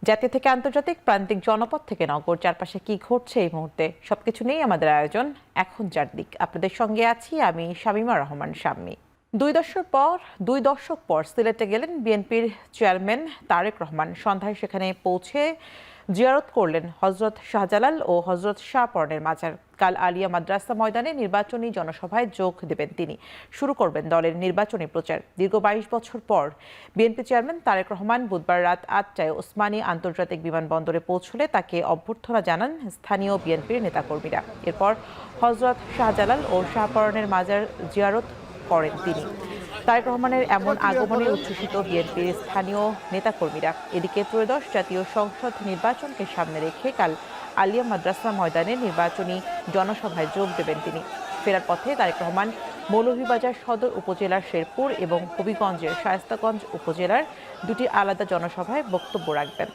জাতীয় থেকে আন্তর্জাতিক, প্রান্তিক জনপদ থেকে নগর, চারপাশে কি ঘটছে এই মুহূর্তে সবকিছু নিয়েই আমাদের আয়োজন এখন চারদিক। আপনাদের সঙ্গে আছি আমি শামীমা রহমান শাম্মী। দুই দশক পর সিলেটে গেলেন বিএনপির চেয়ারম্যান তারেক রহমান। সন্ধ্যায় সেখানে পৌঁছে জিয়ারত করলেন হজরত শাহজালাল ও হজরত শাহপরনের মাজার। কাল আলিয়া মাদ্রাসা ময়দানে নির্বাচনী জনসভায় যোগ দেবেন তিনি। শুরু করবেন দলের নির্বাচনী প্রচার। দীর্ঘ 22 বছর পর বিএনপি চেয়ারম্যান তারেক রহমান বুধবার রাত 8টায় ওসমানী আন্তর্জাতিক বিমানবন্দরে পৌঁছলে তাকে অভ্যর্থনা জানান স্থানীয় বিএনপির নেতাকর্মীরা। এরপর হজরত শাহজালাল ও শাহপরনের মাজার জিয়ারত করেন তিনি। তারেক রহমানের এমন আগমনে উচ্ছ্বসিত বিএনপির স্থানীয় নেতাকর্মীরা। এদিকে ত্রয়োদশ জাতীয় সংসদ নির্বাচনকে সামনে রেখে কাল আলিয়া মাদ্রাসা ময়দানে নির্বাচনী জনসভায় যোগ দেবেন তিনি। ফেরার পথে তারেক রহমান মৌলভীবাজার সদর উপজেলার শেরপুর এবং হবিগঞ্জের শায়েস্তাগঞ্জ উপজেলার দুটি আলাদা জনসভায় বক্তব্য রাখবেন।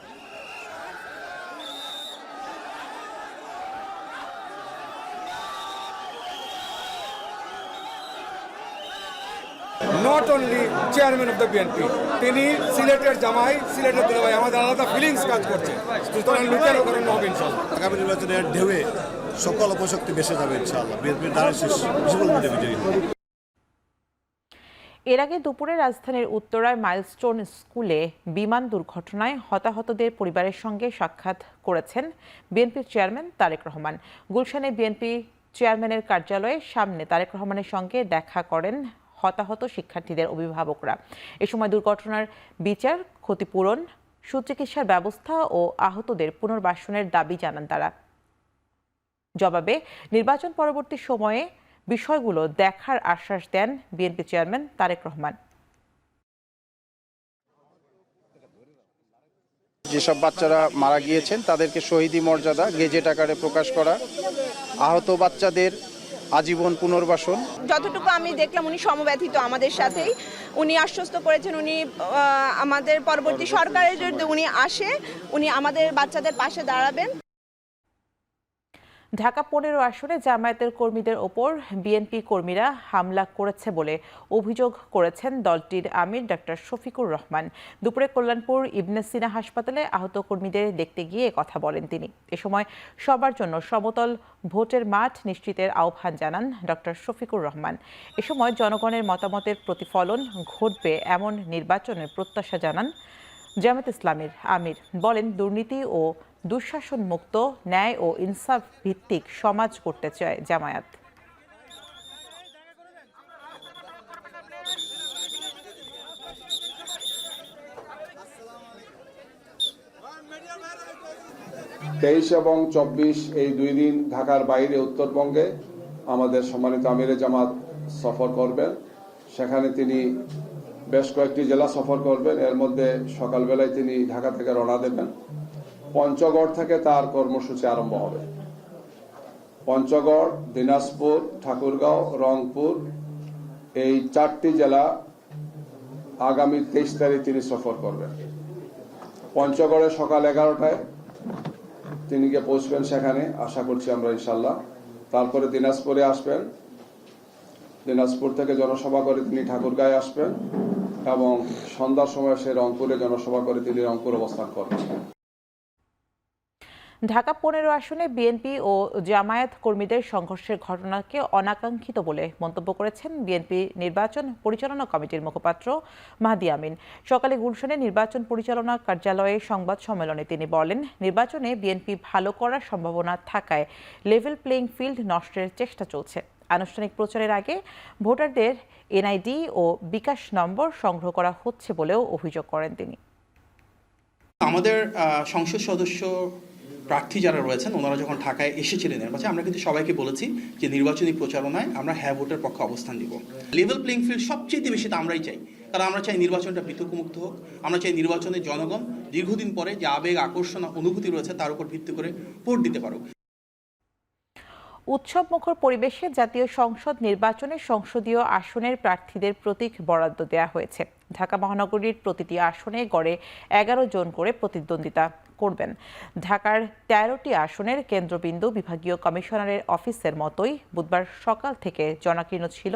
Not only chairman of the BNP, তিনি সিলেটের জামাই, সিলেটের দুলাভাই, আমাদের আলাদা ফিলিংস কাজ করছে। সুতরাং লুচানো করেন হবে ইনশাআল্লাহ। আগামী নির্বাচনের ঢেউয়ে সকল অপশক্তি বেসে যাবে ইনশাআল্লাহ। বিএনপির দ্বারা শেষ বিজয়ী। এর আগে দুপুরে রাজধানীর উত্তরায় মাইলস্টোন স্কুলে বিমান দুর্ঘটনায় হতাহতদের পরিবারের সঙ্গে সাক্ষাৎ করেছেন বিএনপির চেয়ারম্যান তারেক রহমান। গুলশানে বিএনপি চেয়ারম্যানের কার্যালয়ের সামনে তারেক রহমানের সঙ্গে দেখা করেন হতাহত শিক্ষার্থীদের অভিভাবকরা। এ সময় দুর্ঘটনার বিচার, ক্ষতিপূরণ, সুচিকিৎসার ব্যবস্থা ও আহতদের পুনর্বাসনের দাবি জানান তারা। জবাবে নির্বাচন পরবর্তী সময়ে বিষয়গুলো দেখার আশ্বাস দেন বিএনপি চেয়ারম্যান তারেক রহমান। যেসব বাচ্চারা মারা গিয়েছেন তাদেরকে শহীদি মর্যাদা গেজেট আকারে প্রকাশ করা, আহত বাচ্চাদের আজীবন পুনর্বাসন। যতটুকু আমি দেখলাম উনি সমব্যথিত আমাদের সাথেই। উনি আশ্বস্ত করেছেন উনি আমাদের পরবর্তী সরকারের যদি উনি আসে উনি আমাদের বাচ্চাদের পাশে দাঁড়াবেন। ঢাকা 15 আসনে জামায়াতের কর্মীদের ওপর বিএনপি কর্মীরা হামলা করেছে বলে অভিযোগ করেছেন দলটির আমির ডক্টর শফিকুর রহমান। দুপুরে কল্যাণপুর ইবনে সিনা হাসপাতালে আহত কর্মীদের দেখতে গিয়ে কথা বলেন তিনি। এ সময় সবার জন্য সমতল ভোটের মাঠ নিশ্চিতের আহ্বান জানান ডক্টর শফিকুর রহমান। এ সময় জনগণের মতামতের প্রতিফলন ঘটবে এমন নির্বাচনের প্রত্যাশা জানান জামায়াত ইসলামীর আমির। বলেন, দুর্নীতি ও দুঃশাসন মুক্ত, ন্যায় ও ইনসাফ ভিত্তিক সমাজ করতে চায় জামায়াত। তেইশ এবং 24 এই 2 দিন ঢাকার বাইরে উত্তরবঙ্গে আমাদের সম্মানিত আমিরে জামাত সফর করবেন। সেখানে তিনি বেশ কয়েকটি জেলা সফর করবেন। এর মধ্যে সকালবেলায় তিনি ঢাকা থেকে রওনা দেবেন। পঞ্চগড় থেকে তার কর্মসূচি আরম্ভ হবে। পঞ্চগড়, দিনাজপুর, ঠাকুরগাঁও, রংপুর এই 4টি জেলা আগামী 23 তারিখ তিনি সফর করবেন। পঞ্চগড়ে সকাল 11টায় তিনি গিয়ে পৌঁছবেন, সেখানে আশা করছি আমরা ইনশাল্লাহ। তারপরে দিনাজপুরে আসবেন। দিনাজপুর থেকে জনসভা করে তিনি ঠাকুরগাঁয়ে আসবেন এবং সন্ধ্যার সময় সে রংপুরে জনসভা করে তিনি রংপুর অবস্থান করবেন। ঢাকা 15 আসনে বিএনপি ও জামায়াত কর্মীদের সংঘর্ষের ঘটনাকে অনাকাঙ্ক্ষিত বলে মন্তব্য করেছেন বিএনপি নির্বাচন পরিচালনা কমিটির মুখপাত্র মাহদি আমিন। সকালে গুলশানে নির্বাচন পরিচালনা কার্যালয়ে সংবাদ সম্মেলনে তিনি বলেন, নির্বাচনে বিএনপি ভালো করার সম্ভাবনা থাকায় লেভেল প্লেইং ফিল্ড নষ্টের চেষ্টা চলছে। আনুষ্ঠানিক প্রচারের আগে ভোটারদের এনআইডি ও বিকাশ নম্বর সংগ্রহ করা হচ্ছে বলেও অভিযোগ করেন তিনি। আমাদের সংসদ সদস্য প্রার্থী যারা রয়েছেন ওনারা যখন ঢাকায় এসেছিলেন আমরা কিন্তু সবাইকে বলেছি যে নির্বাচনী প্রচারণায় আমরা হ্যাঁ ভোটের পক্ষে অবস্থান নিব। লেভেল প্লেইং ফিল্ড সবচেয়ে বেশি তো আমরাই চাই, কারণ আমরা চাই নির্বাচনটা বিতর্কমুক্ত হোক। আমরা চাই নির্বাচনে জনগণ দীর্ঘদিন পরে যে আবেগ, আকর্ষণ, অনুভূতি রয়েছে তার উপর ভিত্তি করে ভোট দিতে পারুক। উৎসবমুখর পরিবেশে জাতীয় সংসদ নির্বাচনে সংসদীয় আসনের প্রার্থীদের প্রতীক বরাদ্দ দেওয়া হয়েছে। ঢাকা মহানগরীর প্রতিটি আসনে গড়ে 11 জন করে প্রতিদ্বন্দ্বিতা করবেন। ঢাকার 13টি আসনের কেন্দ্রবিন্দু বিভাগীয় কমিশনারের অফিসের মতোই বুধবার সকাল থেকে জনাকীর্ণ ছিল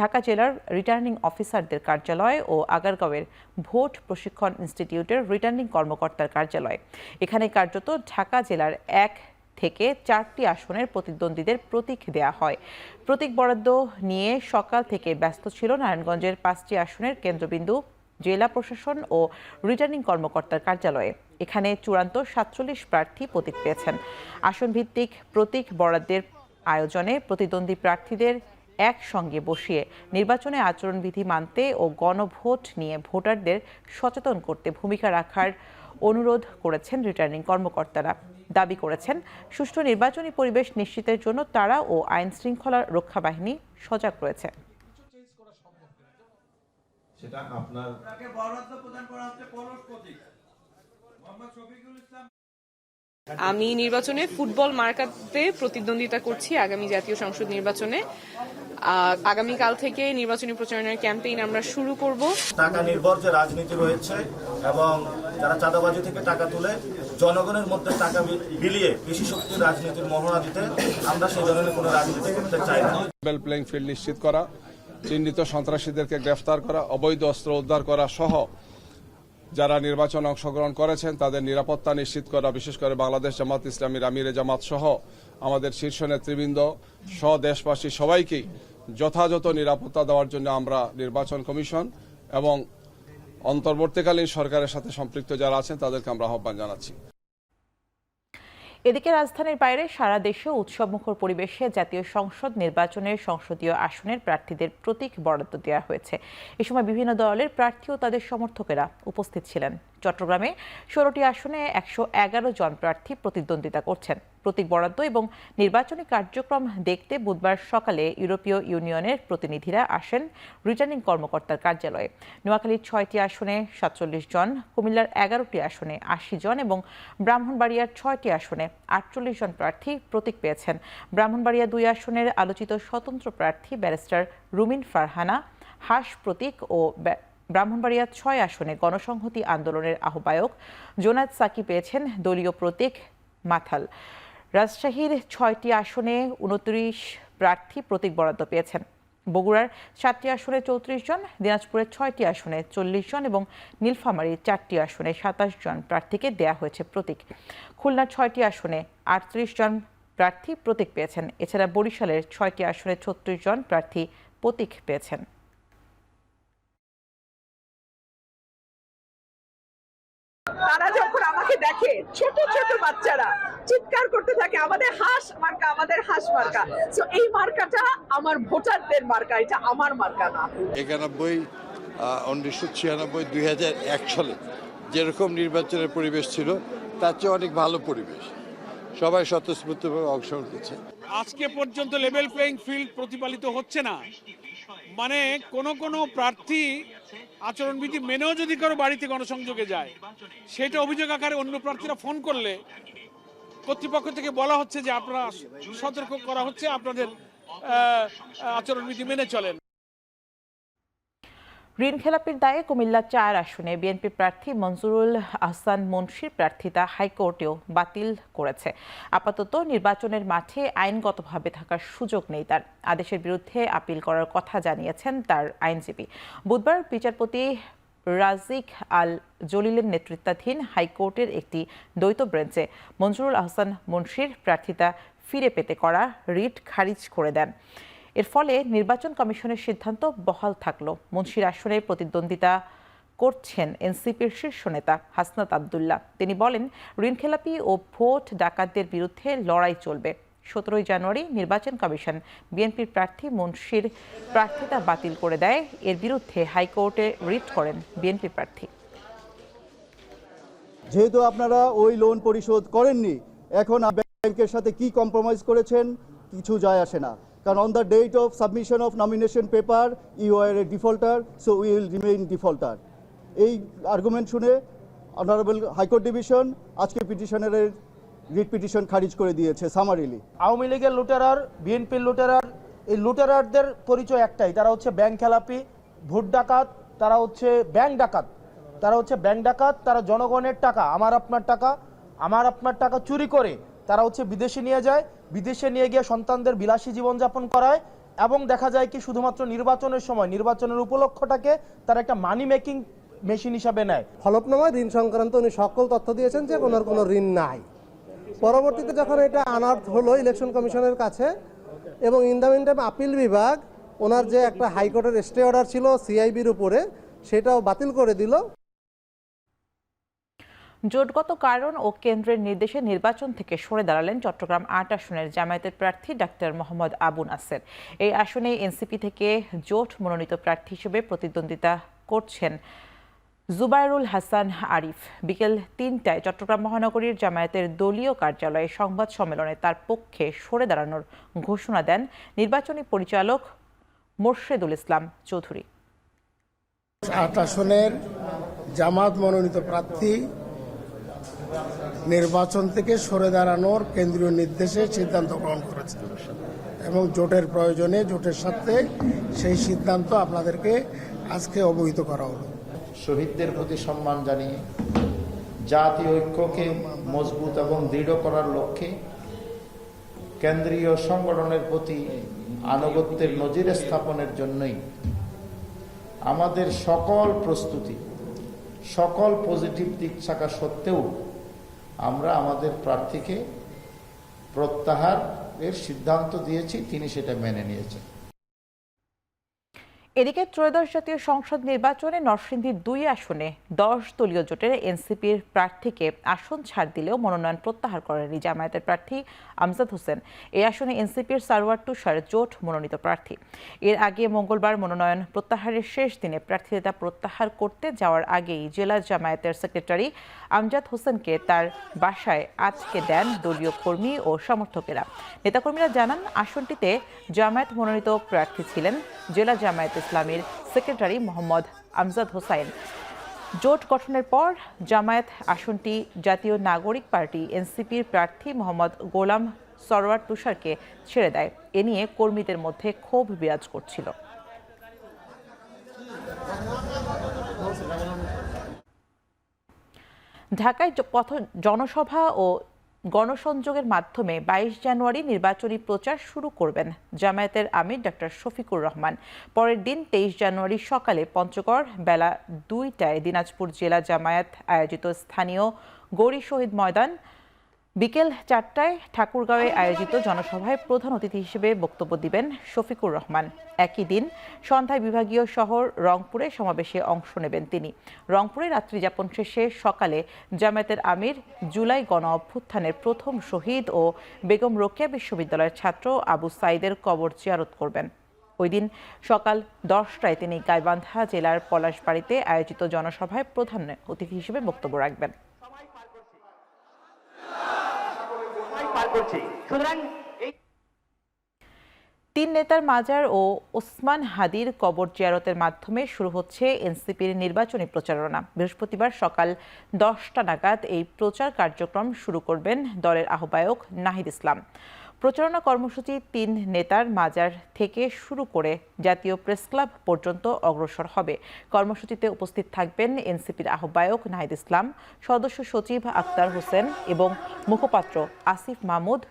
ঢাকা জেলার রিটার্নিং অফিসারদের কার্যালয় ও আগারগাঁওয়ের ভোট প্রশিক্ষণ ইনস্টিটিউটের রিটার্নিং কর্মকর্তার কার্যালয়। এখানে কার্যত ঢাকা জেলার 1 থেকে 4টি আসনের প্রতিদ্বন্দ্বীদের প্রতীক দেয়া হয়। প্রতীক বরাদ্দ নিয়ে সকাল থেকে ব্যস্ত ছিল নারায়ণগঞ্জের 5টি আসনের কেন্দ্রবিন্দু জেলা প্রশাসন ও রিটার্নিং কর্মকর্তার কার্যালয়ে। এখানে চূড়ান্ত 47 প্রার্থী প্রতীক পেয়েছেন। আসন ভিত্তিক প্রতীক বরাদ্দের আয়োজনে প্রতিদ্বন্দ্বী প্রার্থীদের একসঙ্গে বসিয়ে নির্বাচনে আচরণবিধি মানতে ও গণভোট নিয়ে ভোটারদের সচেতন করতে ভূমিকা রাখার অনুরোধ করেছেন রিটার্নিং কর্মকর্তারা। দাবি করেছেন সুষ্ঠু নির্বাচনী পরিবেশ নিশ্চিতের জন্য তারা ও আইন শৃঙ্খলা রক্ষা বাহিনী সজাগ রয়েছে। সেটা আপনার আমি নির্বাচনে ফুটবল মার্কাতে প্রতিদ্বন্দ্বিতা করছি আগামী জাতীয় সংসদ নির্বাচনে। আগামীকাল থেকে নির্বাচনী প্রচারণার ক্যাম্পেইন আমরা শুরু করব। টাকা নির্ভর যে রাজনীতি রয়েছে এবং যারা চাঁদাবাজি থেকে টাকা তুলে জনগণের মধ্যে টাকা বিলিয়ে বেশি শক্তির রাজনীতির মহড়া দিতে আমরা সেই ধরনের কোনো রাজনীতি করতে চাই না। লেভেল প্লেইং ফিল্ড নিশ্চিত করা, চিহ্নিত সন্ত্রাসীদেরকে গ্রেফতার করা, অবৈধ অস্ত্র উদ্ধার করা সহ যারা নির্বাচনে অংশগ্রহণ করেছেন তাদের নিরাপত্তা নিশ্চিত করা, বিশেষ করে বাংলাদেশ জামাত ইসলামীর আমিরে জামাত সহ আমাদের শীর্ষ নেতৃবৃন্দ সহ দেশবাসী সবাইকেই যথাযথ নিরাপত্তা দেওয়ার জন্য আমরা নির্বাচন কমিশন এবং অন্তর্বর্তীকালীন সরকারের সাথে সম্পৃক্ত যারা আছেন তাদেরকে আমরা আহ্বান জানাচ্ছি। এদিকে রাজধানীর বাইরে সারা দেশে উৎসবমুখর পরিবেশে জাতীয় সংসদ নির্বাচনের সংসদীয় আসনের প্রার্থীদের প্রতীক বরাদ্দ দেওয়া হয়েছে। এ সময় বিভিন্ন দলের প্রার্থী ও তাদের সমর্থকেরা উপস্থিত ছিলেন। চট্টগ্রামে 16টি আসনে 111 জন প্রার্থী প্রতিদ্বন্দ্বিতা করছেন। প্রতীক বরাদ্দ এবং নির্বাচনী কার্যক্রম দেখতে বুধবার সকালে ইউরোপীয় ইউনিয়নের প্রতিনিধিরা আসেন রিটার্নিং কর্মকর্তার কার্যালয়ে। নোয়াখালীর 6টি আসনে 47 জন, কুমিল্লার 11টি আসনে 80 জন এবং ব্রাহ্মণবাড়িয়ার 6টি আসনে 48 জন প্রার্থী প্রতীক পেয়েছেন। ব্রাহ্মণবাড়িয়া 2 আসনের আলোচিত স্বতন্ত্র প্রার্থী ব্যারিস্টার রুমিন ফারহানা হাস প্রতীক ও ব্রাহ্মণবাড়িয়া 6 আসনে গণসংহতি আন্দোলনের আহ্বায়ক জোনায়েদ সাকি পেয়েছেন দলীয় প্রতীক মাথাল। রাজশাহীর 6টি আসনে 29 প্রার্থী প্রতীক বরাদ্দ পেয়েছেন। বগুড়ার 7টি আসনে 34 জন, দিনাজপুরের 6টি আসনে 40 জন এবং নীলফামারীর 4টি আসনে 27 জন প্রার্থীকে দেয়া হয়েছে প্রতীক। খুলনার 6টি আসনে 38 জন প্রার্থী প্রতীক পেয়েছেন। এছাড়া বরিশালের 6টি আসনে 36 জন প্রার্থী প্রতীক পেয়েছেন। তারা যখন আমাকে দেখে, ছোট ছোট বাচ্চারা চিৎকার করতে থাকে আমাদের হাঁস মার্কা, আমাদের হাঁস মার্কা। সো এই মার্কাটা আমার ভোটারদের মার্কা, এটা আমার মার্কা না। 91, 1996, 2001 সালে যেরকম নির্বাচনের পরিবেশ ছিল তার চেয়ে অনেক ভালো পরিবেশ, সবাই স্বতঃস্ফূর্তভাবে অংশগ্রহণ করছে। আজকে পর্যন্ত লেভেল প্লেইং ফিল্ড প্রতিপালিত হচ্ছে না, মানে কোনো প্রার্থী আচরণবিধি মেনেও যদি কারো বাড়িতে গণসংযোগে যায়, সেটা অভিযোগ আকারে অন্য প্রার্থীরা ফোন করলে কর্তৃপক্ষ থেকে বলা হচ্ছে যে আপনারা সতর্ক করা হচ্ছে, আপনাদের আচরণবিধি মেনে চলেন। ঋণ খেলাপির দায়ে কুমিল্লা 4 আসনে বিএনপি প্রার্থী মনজুরুল আহসান মুন্সির প্রার্থিতা হাইকোর্টেও বাতিল করেছে। আপাতত নির্বাচনের মাঠে আইনগতভাবে থাকার সুযোগ নেই তার। আদেশের বিরুদ্ধে আপিল করার কথা জানিয়েছেন তার আইনজীবী। বুধবার বিচারপতি রাজিক আল জলিলের নেতৃত্বাধীন হাইকোর্টের একটি দ্বৈত বেঞ্চে মনজুরুল আহসান মুন্সির প্রার্থিতা ফিরে পেতে করা রিট খারিজ করে দেন। এর ফলে নির্বাচন কমিশনের সিদ্ধান্ত বহাল থাকলো। মুন্সির আসনে প্রতিদ্বন্দ্বিতা করছেন এনসিপির শীর্ষ নেতা হাসনাত আব্দুল্লাহ। তিনি বলেন, ঋণখেলাপি ও ভোট ডাকাতদের বিরুদ্ধে লড়াই চলবে। 17 জানুয়ারি নির্বাচন কমিশন বিএনপির প্রার্থী মুন্সির প্রার্থিতা বাতিল করে দেয়। এর বিরুদ্ধে হাইকোর্টে রিট করেন বিএনপি প্রার্থী। যেহেতু আপনারা ওই লোন পরিশোধ করেননি, এখন ব্যাংকের সাথে কি কম্প্রোমাইজ করেছেন কিছু যায় আসে না, কারণ on the date of submission of nomination paper you are a defaulter, so we will remain defaulter. এই আর্গুমেন্ট শুনে অনারেবল হাইকোর্ট ডিভিশন আজকে পিটিশনের রিট পিটিশন খারিজ করে দিয়েছে সামারিলি। আওয়ামী লীগের লুটেরার, বিএনপির লুটেরার, এই লুটেরারদের পরিচয় একটাই, তারা হচ্ছে ব্যাংক খেলাপি, ভোট ডাকাত তারা হচ্ছে ব্যাংক ডাকাত, তারা জনগণের টাকা, আমার আপনার টাকা চুরি করে তারা হচ্ছে বিদেশে নিয়ে যায়, বিদেশে নিয়ে গিয়ে সন্তানদের বিলাসী জীবনযাপন করায়, এবং দেখা যায় কি শুধুমাত্র নির্বাচনের সময় নির্বাচনের উপলক্ষটাকে তারা একটা মানি মেকিং মেশিন হিসাবে নেয়। হলফনামায় ঋণ সংক্রান্ত উনি সকল তথ্য দিয়েছেন যে ওনার কোনো ঋণ নাই। পরবর্তীতে যখন এটা আনার্থ হলো ইলেকশন কমিশনের কাছে, এবং ইন দ্য মিনটাইম আপিল বিভাগ ওনার যে একটা হাইকোর্টের স্টে অর্ডার ছিল সিআইবির উপরে, সেটাও বাতিল করে দিল। জোটগত কারণ ও কেন্দ্রের নির্দেশে নির্বাচন থেকে সরে দাঁড়ালেন চট্টগ্রাম ৮ আসনের জামায়াতের প্রার্থী ডাক্তার মোহাম্মদ আবু নাসের। এই আসনে এনসিপি থেকে জোট মনোনীত প্রার্থী হিসেবে প্রতিদ্বন্দ্বিতা করছেন জুবাইরুল হাসান আরিফ। বিকেল ৩টায় চট্টগ্রাম মহানগরীর জামায়াতের দলীয় কার্যালয়ে সংবাদ সম্মেলনে তার পক্ষে সরে দাঁড়ানোর ঘোষণা দেন নির্বাচনী পরিচালক মোর্শেদুল ইসলাম চৌধুরী। ৮ আসনের জামাত মনোনীত প্রার্থী নির্বাচন থেকে সরে দাঁড়ানোর কেন্দ্রীয় নির্দেশে সিদ্ধান্ত গ্রহণ করেছেন এবং জোটের প্রয়োজনে জোটের সাথে সেই সিদ্ধান্ত আপনাদেরকে আজকে অবহিত করা হলো। শহীদদের প্রতি সম্মান জানিয়ে জাতীয় ঐক্যকে মজবুত এবং দৃঢ় করার লক্ষ্যে কেন্দ্রীয় সংগঠনের প্রতি আনুগত্যের নজির স্থাপনের জন্যই আমাদের সকল প্রস্তুতি, সকল পজিটিভ দিক থাকা সত্ত্বেও আমরা আমাদের প্রার্থীকে প্রত্যাহারের সিদ্ধান্ত দিয়েছি, তিনি সেটা মেনে নিয়েছেন। এদিকে ত্রয়োদশ জাতীয় সংসদ নির্বাচনে নরসিংদীর ২ আসনে ১০ দলীয় জোটের এনসিপির প্রার্থীকে আসন ছাড় দিলেও মনোনয়ন প্রত্যাহার করেনি জামায়াতের প্রার্থী আমজাদ হোসেন। এই আসনে এনসিপির সারওয়ার তুষার জোট মনোনীত প্রার্থী। এর আগে মঙ্গলবার মনোনয়ন প্রত্যাহারের শেষ দিনে প্রার্থিতা প্রত্যাহার করতে যাওয়ার আগেই জেলা জামায়াতের সেক্রেটারি আমজাদ হোসেনকে তার বাসায় আটকে দেন দলীয় কর্মী ও সমর্থকেরা। নেতাকর্মীরা জানান, আসনটিতে জামায়াত মনোনীত প্রার্থী ছিলেন জেলা জামায়াত ইসলামীর সেক্রেটারি মোহাম্মদ আমজাদ হোসাইন। জোট গঠনের পর জামায়াত আসনটি জাতীয় নাগরিক পার্টি এনসিপির প্রার্থী মোহাম্মদ গোলাম সরওয়ার তুষারকে ছেড়ে দেয়। এ নিয়ে কর্মীদের মধ্যে ক্ষোভ বিরাজ করছিল। ঢাকায় জনসভা ও গণসংযোগের মাধ্যমে ২২ জানুয়ারি নির্বাচনী প্রচার শুরু করবেন জামায়াতের আমির ডক্টর শফিকুর রহমান। পরের দিন ২৩ জানুয়ারি সকালে পঞ্চগড় বেলা ২টায় দিনাজপুর জেলা জামায়াত আয়োজিত স্থানীয় গৌরী শহীদ ময়দান, বিকেল ৪টায় ঠাকুরগাঁওয়ে আয়োজিত জনসভায় প্রধান অতিথি হিসেবে বক্তব্য দিবেন শফিকুর রহমান। একই দিন সন্ধ্যায় বিভাগীয় শহর রংপুরে সমাবেশে অংশ নেবেন তিনি। রংপুরে রাত্রিযাপন শেষে সকালে জামায়াতের আমির জুলাই গণ অভ্যুত্থানের প্রথম শহীদ ও বেগম রোকেয়া বিশ্ববিদ্যালয়ের ছাত্র আবু সাইদের কবর জিয়ারত করবেন। ওই দিন সকাল 10টায় তিনি গাইবান্ধা জেলার পলাশবাড়িতে আয়োজিত জনসভায় প্রধান অতিথি হিসেবে বক্তব্য রাখবেন। তিন নেতার মাজার ও ওসমান হাদির কবর জিয়ারতের মাধ্যমে শুরু হচ্ছে এনসিপির নির্বাচনী প্রচারণা। বৃহস্পতিবার সকাল 10টা নাগাদ এই প্রচার কার্যক্রম শুরু করবেন দলের আহ্বায়ক নাহিদ ইসলাম। প্রচারণা কর্মসূচি তিন নেতার মাজার থেকে শুরু করে জাতীয় প্রেসক্লাব পর্যন্ত অগ্রসর হবে। কর্মসূচিতে উপস্থিত থাকবেন এনসিপির আহ্বায়ক নাহিদ ইসলাম, সদস্য সচিব আক্তার হোসেন এবং মুখপাত্র আসিফ মাহমুদ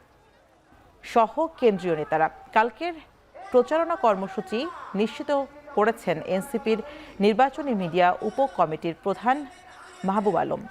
সহ কেন্দ্রীয় নেতারা। কালকের প্রচারণা কর্মসূচি নিশ্চিত করেছেন এনসিপির নির্বাচনী মিডিয়া উপ কমিটির প্রধান মাহবুব আলম।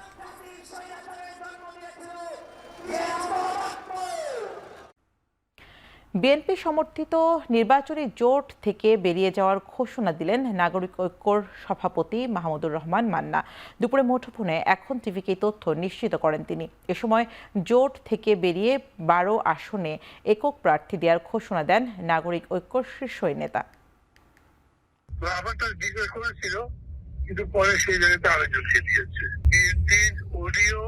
বিএনপি সমর্থিত নির্বাচনী জোট থেকে বেরিয়ে যাওয়ার ঘোষণা দিলেন নাগরিক ঐক্যর সভাপতি মাহমুদুর রহমান মান্না। দুপুরে মুঠোফোনে এখন টিভিকে তথ্য নিশ্চিত করেন তিনি। এ সময় জোট থেকে বেরিয়ে 12 আসনে একক প্রার্থী দেওয়ার ঘোষণা দেন নাগরিক ঐক্যর শীর্ষ নেতা। কিন্তু পরে সেই জায়গাতে আরেকজনকে দিয়েছে। বিএনপির অডিও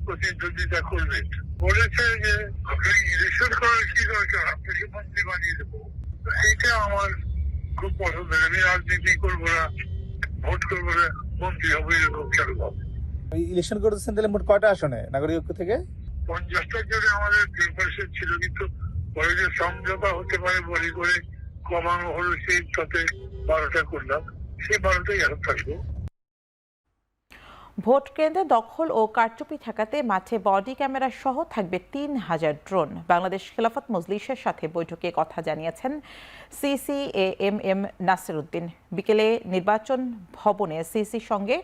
প্রতিদ্বন্দ্বিতা করবেন, বলেছে যে আপনি ইলেকশন করার কি দরকার, আপনাকে মন্ত্রী বানিয়ে দেবো। এইটা আমার খুব পছন্দ। আমি রাজনীতি করবো না, ভোট করবো না, মন্ত্রী হবো, এরকম কেন ভাবো। ইলেকশন করতেছেন তাহলে মোট কয়টা আসনে নাগরিক ঐক্য থেকে? 50টা জনে আমাদের প্রিপারেশন ছিল, কিন্তু পরে যে সমঝোতা হতে পারে বলে করে কমানো হলো, সেই সাথে 12টা করলাম। সেই ভালোটাই আরো থাকবো। ভোট কেন্দ্রে দখল ও কারচুপি ঠেকাতে মাঠে বডি ক্যামেরা সহ থাকবে ৩,০০০ ড্রোন। বাংলাদেশ খেলাফত মজলিসের সাথে বৈঠকে কথা জানিয়েছেন সিসিএএমএম নাসির উদ্দিন। বিকেলে নির্বাচন ভবনে সিসির সঙ্গে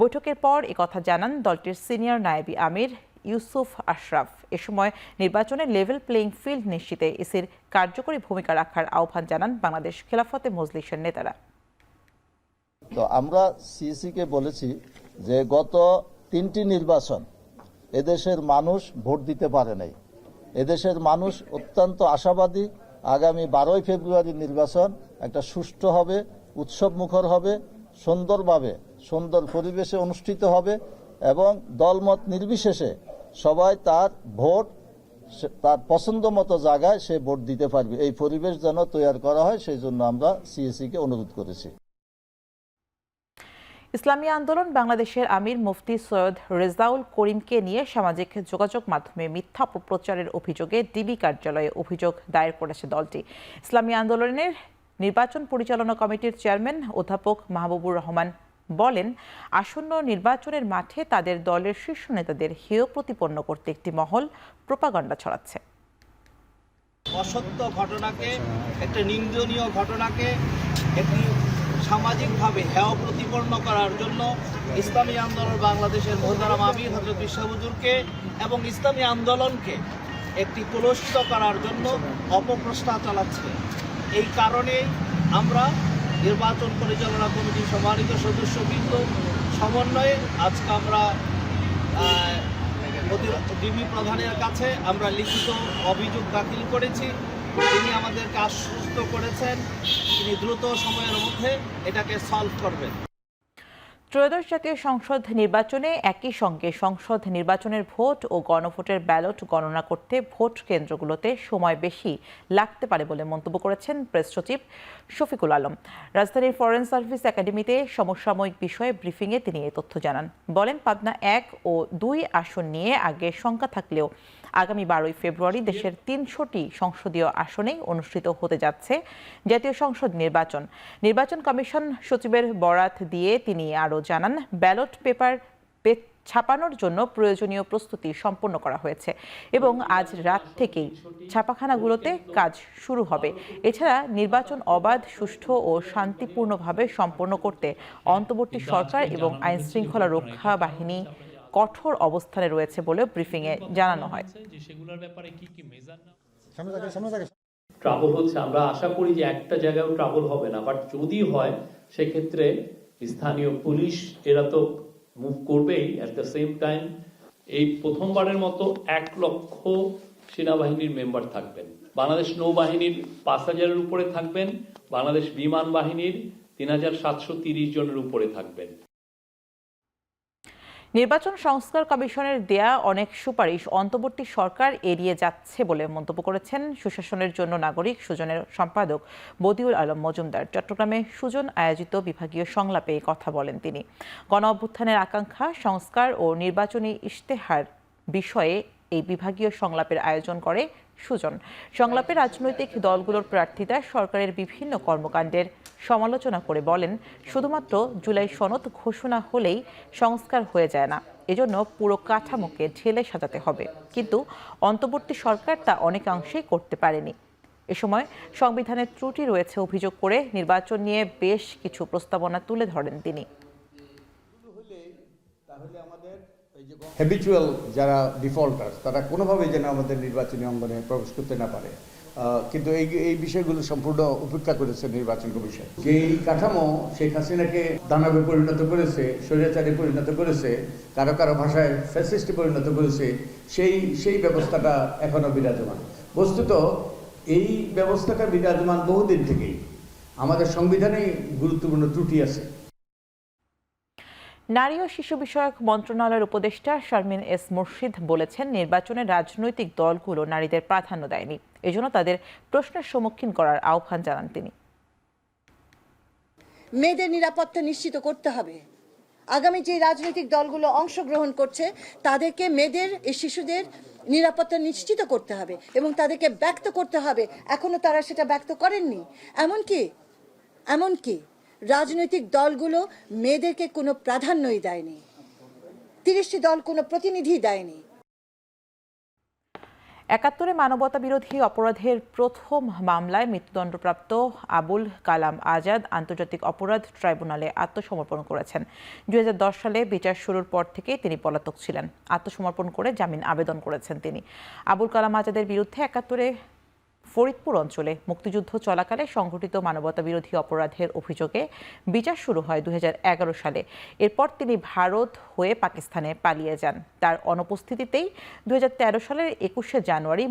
বৈঠকের পর একথা জানান দলটির সিনিয়র নায়েবি আমির ইউসুফ আশরাফ। এ সময় নির্বাচনে লেভেল প্লেইং ফিল্ড নিশ্চিতে ইসির কার্যকরী ভূমিকা রাখার আহ্বান জানান বাংলাদেশ খেলাফতে মজলিসের নেতারা। তো আমরা সিইসিকে বলেছি যে গত 3টি নির্বাচন এদেশের মানুষ ভোট দিতে পারে নাই। এদেশের মানুষ অত্যন্ত আশাবাদী আগামী 12ই ফেব্রুয়ারি নির্বাচন একটা সুষ্ঠু হবে, উৎসবমুখর হবে, সুন্দরভাবে সুন্দর পরিবেশে অনুষ্ঠিত হবে এবং দলমত নির্বিশেষে সবাই তার ভোট তার পছন্দ মতো জায়গায় সে ভোট দিতে পারবে। এই পরিবেশ যেন তৈরি করা হয় সেই জন্য আমরা সিইসিকে অনুরোধ করেছি। ইসলামী আন্দোলন বাংলাদেশের আমির মুফতি সৈয়দ রেজাউল করিমকে নিয়ে সামাজিক যোগাযোগ মাধ্যমে মিথ্যা অপপ্রচারের অভিযোগে ডিবি কার্যালয়ে অভিযোগ দায়ের করেছে দলটি। ইসলামী আন্দোলনের নির্বাচন পরিচালনা কমিটির চেয়ারম্যান অধ্যাপক মাহবুবুর রহমান বলেন, আসন্ন নির্বাচনের মাঠে তাদের দলের শীর্ষ নেতাদের হেয় প্রতিপন্ন করতে একটি মহল প্রোপাগান্ডা ছড়াচ্ছে। অসত্য ঘটনাকে, একটা নিন্দনীয় ঘটনাকে একটি সামাজিকভাবে হেয় প্রতিপন্ন করার জন্য ইসলামী আন্দোলন বাংলাদেশের মোহতারাম আমির হযরত বিশা হুজুরকে এবং ইসলামী আন্দোলনকে একটি কলুষিত করার জন্য অপপ্রচেষ্টা চালাচ্ছে। এই কারণে আমরা নির্বাচন পরিচালনা কমিটির সম্মানিত সদস্যবৃন্দ সমন্বয়ে আজকে আমরা ডিবি প্রধানের কাছে আমরা লিখিত অভিযোগ দাখিল করেছি। তিনি আমাদেরকে আশ্বস্ত করেছেন তিনি দ্রুত সময়ের মধ্যে এটাকে সলভ করবেন। ত্রয়োদশ জাতীয় সংসদ নির্বাচনে একই সঙ্গে সংসদ নির্বাচনের ভোট ও গণভোটের ব্যালট গণনা করতে ভোট কেন্দ্রগুলোতে সময় বেশি লাগতে পারে বলে মন্তব্য করেছেন প্রেস সচিব শফিকুল আলম। রাজধানীর ফরেন সার্ভিস একাডেমিতে সমসাময়িক বিষয়ে ব্রিফিংয়ে তিনি এই তথ্য জানান। বলেন, পাবনা 1 ও 2 আসন নিয়ে আগে শঙ্কা থাকলেও আগামী 12ই ফেব্রুয়ারি দেশের 300টি সংসদীয় আসনেই অনুষ্ঠিত হতে যাচ্ছে জাতীয় সংসদ নির্বাচন। নির্বাচন কমিশন সচিবের বরাত দিয়ে তিনি আরও জানান, ব্যালট পেপার ছাপানোর জন্য প্রয়োজনীয় প্রস্তুতি সম্পন্ন করা হয়েছে এবং আজ রাত থেকেই ছাপাখানাগুলোতে কাজ শুরু হবে। এছাড়া নির্বাচন অবাধ, সুষ্ঠু ও শান্তিপূর্ণভাবে সম্পন্ন করতে অন্তর্বর্তী সরকার এবং আইনশৃঙ্খলা রক্ষা বাহিনী কঠোর অবস্থানে রয়েছে বলে ব্রিফিংয়ে জানানো হয়। ট্রাবল হচ্ছে, আমরা আশা করি যে একটা জায়গায় ট্রাবল হবে না, বাট যদি হয় সেক্ষেত্রে স্থানীয় পুলিশ এরা তো মুভ করবেই। অ্যাট দ্য সেম টাইম এই প্রথমবারের মতো 1 লক্ষ সেনাবাহিনীর মেম্বার থাকবেন। বাংলাদেশ নৌবাহিনীর 5,000-এর উপরে থাকবেন, বাংলাদেশ বিমান বাহিনীর 3,730 জনের উপরে থাকবেন। নির্বাচন সংস্কার কমিশনের দেয়া অনেক সুপারিশ অন্তর্বর্তী সরকার এড়িয়ে যাচ্ছে বলে মন্তব্য করেছেন সুশাসনের জন্য নাগরিক সুজনের সম্পাদক বদিউল আলম মজুমদার। চট্টগ্রামে সুজন আয়োজিত বিভাগীয় সংলাপে কথা বলেন তিনি। গণ অভ্যুত্থানের আকাঙ্ক্ষা, সংস্কার ও নির্বাচনী ইশতেহার বিষয়ে এই বিভাগীয় সংলাপের আয়োজন করে সুজন। সংলাপে রাজনৈতিক দলগুলোর প্রার্থীরা সরকারের বিভিন্ন কর্মকাণ্ডের সমালোচনা করে বলেন, শুধুমাত্র জুলাই সনদ ঘোষণা হলেই সংস্কার হয়ে যায় না, এজন্য পুরো কাঠামোকে ঢেলে সাজাতে হবে। কিন্তু অন্তর্বর্তী সরকার তা অনেকাংশেই করতে পারেনি। এ সময় সংবিধানের ত্রুটি রয়েছে অভিযোগ করে নির্বাচন নিয়ে বেশ কিছু প্রস্তাবনা তুলে ধরেন তিনি। হ্যাবিচুয়াল যারা ডিফল্টার তারা কোনোভাবেই যেন আমাদের নির্বাচনী অঙ্গনে প্রবেশ করতে না পারে, কিন্তু এই বিষয়গুলো সম্পূর্ণ উপেক্ষা করেছে নির্বাচন কমিশন। যে এই কাঠামো শেখ হাসিনাকে দানবে পরিণত করেছে, স্বৈরাচারে পরিণত করেছে, কারো কারো ভাষায় ফ্যাসিস্টে পরিণত করেছে, সেই ব্যবস্থাটা এখনো বিরাজমান। বস্তুত এই ব্যবস্থাটা বিরাজমান বহুদিন থেকেই। আমাদের সংবিধানে গুরুত্বপূর্ণ ত্রুটি আছে। নারী ও শিশু বিষয়ক মন্ত্রণালয়ের উপদেষ্টা শারমিন এস মুর্শিদ বলেছেন, নির্বাচনে রাজনৈতিক দলগুলো নারীদের প্রাধান্য দেয়নি, এজন্য তাদের প্রশ্নের সম্মুখীন করার আহ্বান জানান তিনি। মেয়েদের নিরাপত্তা নিশ্চিত করতে হবে। আগামী যে রাজনৈতিক দলগুলো অংশগ্রহণ করছে তাদেরকে মেয়েদের ও শিশুদের নিরাপত্তা নিশ্চিত করতে হবে এবং তাদেরকে ব্যক্ত করতে হবে। এখনো তারা সেটা ব্যক্ত করেননি। এমনকি রাজনৈতিক দলগুলো মেয়েদেরকে কোনো প্রাধান্যই দেয়নি, 30টি দল কোনো প্রতিনিধি দেয়নি। ৭১ মানবতা বিরোধী অপরাধের প্রথম মামলায় মৃত্যুদণ্ডপ্রাপ্ত আবুল কালাম আজাদ আন্তর্জাতিক অপরাধ ট্রাইব্যুনালে আত্মসমর্পণ করেছেন। ২০১০ সালে বিচার শুরুর পর থেকে তিনি পলাতক ছিলেন। আত্মসমর্পণ করে জামিন আবেদন করেছেন তিনি। আবুল কালাম আজাদের বিরুদ্ধে ৭১ ফরিদপুর অঞ্চলে মুক্তিযুদ্ধ চলাকালে সংঘটিত মানবতা বিরোধী অপরাধের অভিযোগে বিচার শুরু হয় ২০১১ সালে। এরপর তিনি ভারত হয়ে পাকিস্তানে পালিয়ে যান। তার অনুপস্থিতিতেই ২০১৩ সালের ২১শে জানুয়ারি